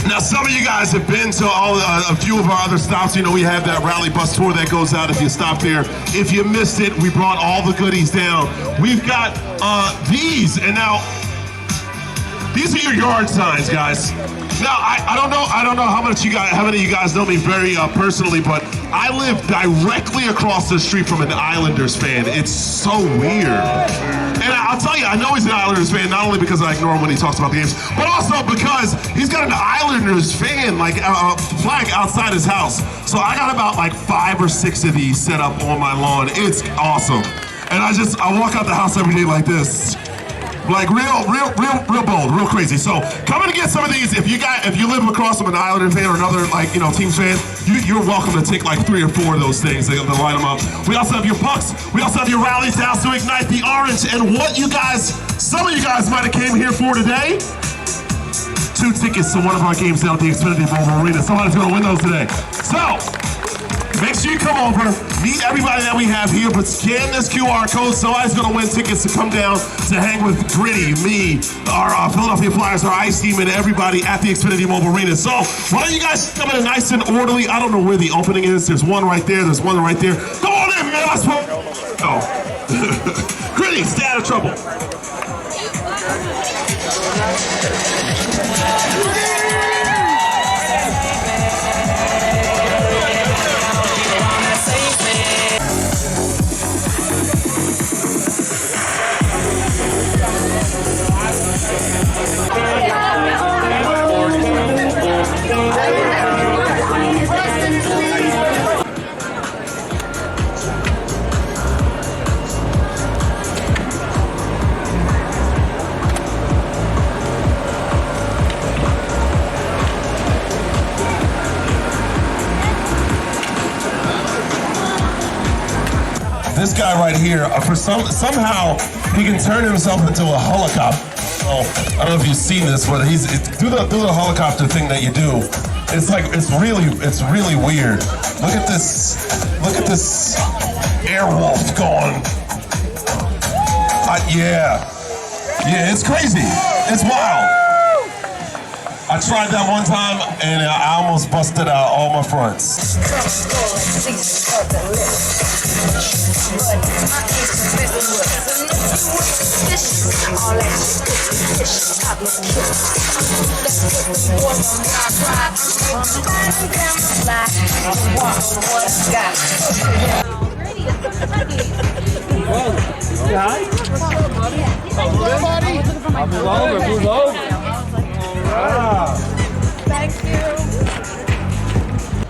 Now, some of you guys have been to a few of our other stops. You know, we have that rally bus tour that goes out if you stop there. If you missed it, we brought all the goodies down. We've got these, and now these are your yard signs, guys. Now, I don't know how many of you guys know me very personally, but I live directly across the street from an Islanders fan. It's so weird. And I'll tell you, I know he's an Islanders fan, not only because I ignore him when he talks about the games, but also because he's got an Islanders fan flag outside his house. So I got about like 5 or 6 of these set up on my lawn. It's awesome. And I walk out the house every day like this. Like real bold, real crazy. So come in and get some of these. If you live across from an Islander fan or another team fan, you're welcome to take like 3 or 4 of those things. They'll line them up. We also have your pucks. We also have your rallies down to ignite the orange. And some of you guys might have came here for today. 2 tickets to one of our games down at the Xfinity Mobile Arena. Somebody's gonna win those today. So make sure you come over, meet everybody that we have here, but scan this QR code. Somebody's going to win tickets to come down to hang with Gritty, me, our Philadelphia Flyers, our ice team, and everybody at the Xfinity Mobile Arena. So why don't you guys come in nice and orderly? I don't know where the opening is. There's one right there. There's one right there. Go on in, man. Let's go. Oh. Gritty, stay out of trouble. This guy right here, somehow he can turn himself into a helicopter. Oh, I don't know if you've seen this, but do the helicopter thing that you do. It's really weird. Look at this airwolf going. Yeah, it's crazy. It's wild. I tried that one time and I almost busted out all my fronts. Move over. Thank you.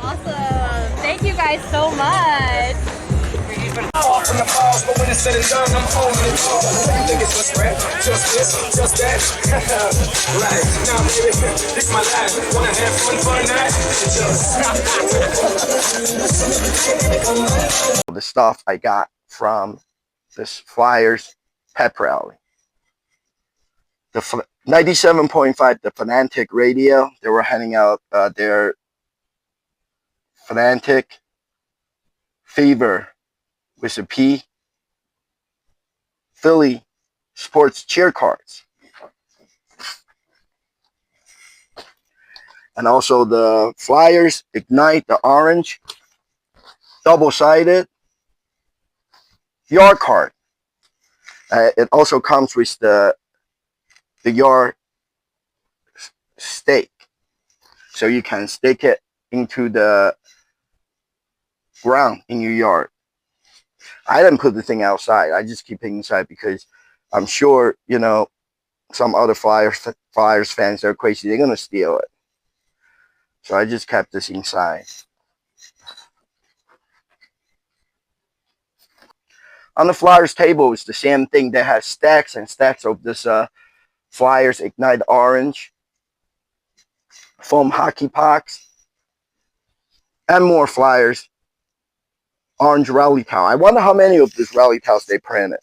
Awesome. Thank you guys so much. The stuff I got from this Flyers pep rally. The 97.5, the Fanatic radio, they were handing out their Fanatic Fever with a P Philly sports cheer cards. And also the Flyers Ignite, the orange, double-sided yard card. It also comes with the yard stake, so you can stick it into the ground in your yard. I didn't put the thing outside. I just keep it inside because I'm sure, you know, some other Flyers fans, they're crazy. They're going to steal it. So I just kept this inside. On the Flyers table, it's the same thing. They have stacks and stacks of this Flyers Ignite Orange foam hockey pucks and more Flyers orange rally towel. I wonder how many of these rally towels they printed,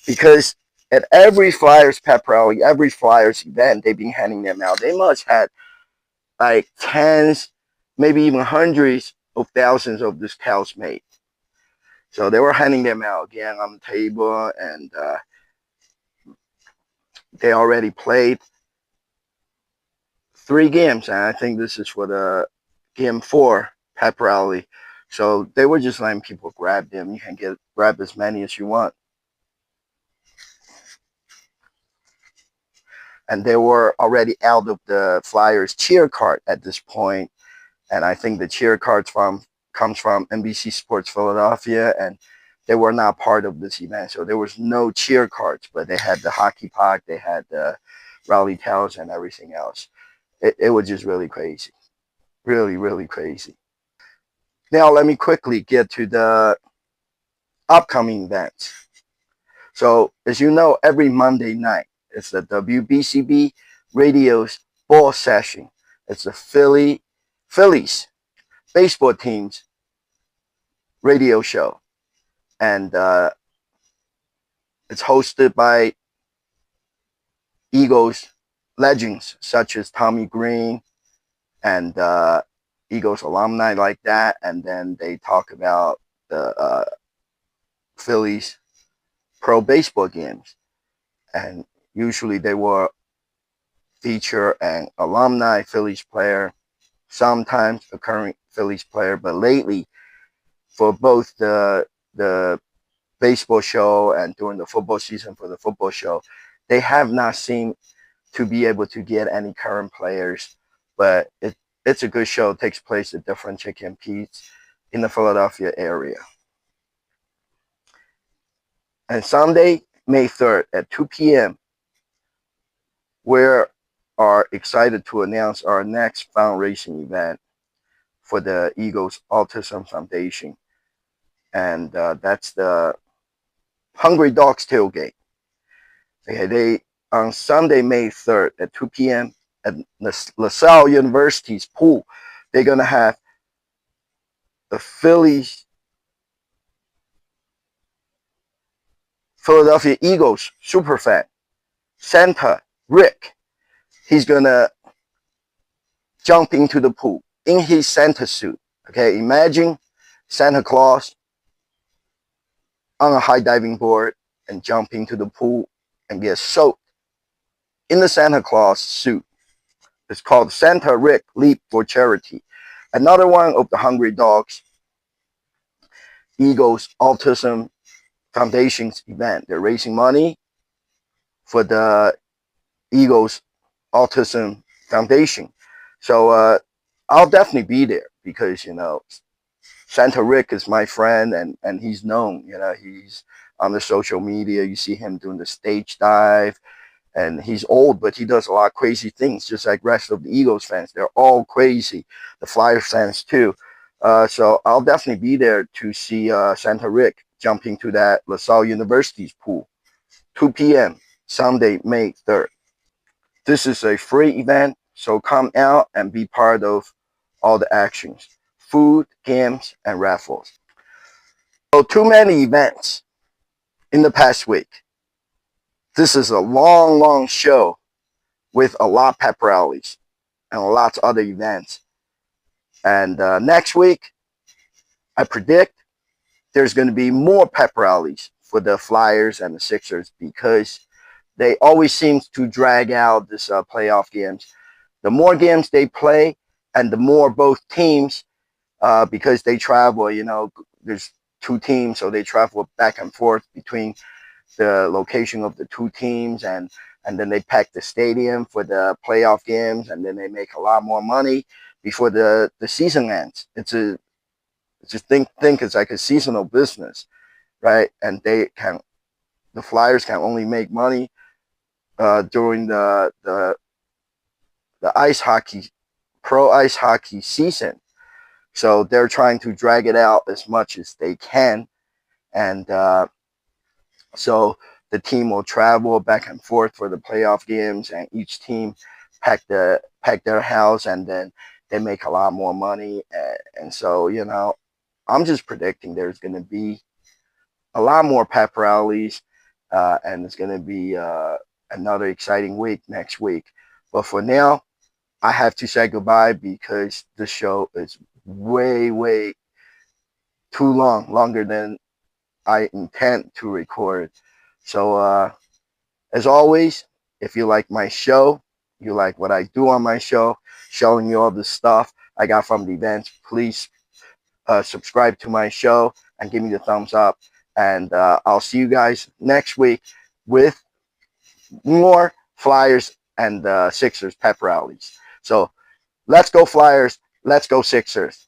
because at every Flyers pep rally, every Flyers event, they've been handing them out. They must have like tens, maybe even hundreds of thousands of these towels made. So they were handing them out again on the table, and they already played 3 games, and I think this is for the game 4 pep rally. So they were just letting people grab them. You can grab as many as you want. And they were already out of the Flyers cheer card at this point. And I think the cheer cards comes from NBC Sports Philadelphia, and they were not part of this event. So there was no cheer cards, but they had the hockey puck, they had the rally towels and everything else. It was just really crazy. Really, really crazy. Now let me quickly get to the upcoming events. So as you know, every Monday night, it's the WBCB Radio's ball session. It's the Phillies baseball team's radio show. And it's hosted by Eagles legends such as Tommy Green and Eagles alumni like that. And then they talk about the Phillies pro baseball games. And usually they will feature an alumni Phillies player, sometimes a current Phillies player. But lately, for both the baseball show and during the football season for the football show, They have not seemed to be able to get any current players, but it's a good show. It takes place at different chicken Pete's in the Philadelphia area. And Sunday, May 3rd at 2 p.m., we are excited to announce our next fundraising event for the Eagles Autism Foundation. And that's the Hungry Dogs Tailgate. Okay, on Sunday, May 3rd at 2 p.m. at LaSalle University's pool, they're going to have the Philadelphia Eagles superfan, Santa Rick. He's going to jump into the pool in his Santa suit. Okay, imagine Santa Claus on a high diving board and jump into the pool and get soaked in the Santa Claus suit. It's called Santa Rick Leap for Charity. Another one of the Hungry Dogs Eagles Autism Foundation's event. They're raising money for the Eagles Autism Foundation. So I'll definitely be there because, you know, Santa Rick is my friend and he's known, you know, he's on the social media. You see him doing the stage dive, and he's old, but he does a lot of crazy things, just like rest of the Eagles fans. They're all crazy. The Flyers fans too. So I'll definitely be there to see Santa Rick jump into that LaSalle University's pool. 2 p.m. Sunday, May 3rd. This is a free event, so come out and be part of all the actions. Food, games, and raffles. So too many events in the past week. This is a long show with a lot of pep rallies and lots of other events. And next week, I predict there's going to be more pep rallies for the Flyers and the Sixers because they always seem to drag out this playoff games. The more games they play and the more both teams, because they travel, you know, there's two teams, so they travel back and forth between the location of the two teams, and then they pack the stadium for the playoff games, and then they make a lot more money before the season ends. It's just think it's like a seasonal business, right? And the Flyers can only make money during the ice hockey, pro ice hockey season. So they're trying to drag it out as much as they can, and so the team will travel back and forth for the playoff games, and each team pack their house, and then they make a lot more money. And so, you know, I'm just predicting there's going to be a lot more pep rallies, and it's going to be another exciting week next week. But for now, I have to say goodbye because the show is way too long, longer than I intend to record. So as always, if you like my show, you like what I do on my show, showing you all the stuff I got from the events, please subscribe to my show and give me the thumbs up. And I'll see you guys next week with more Flyers and Sixers pep rallies. So let's go Flyers, let's go Sixers.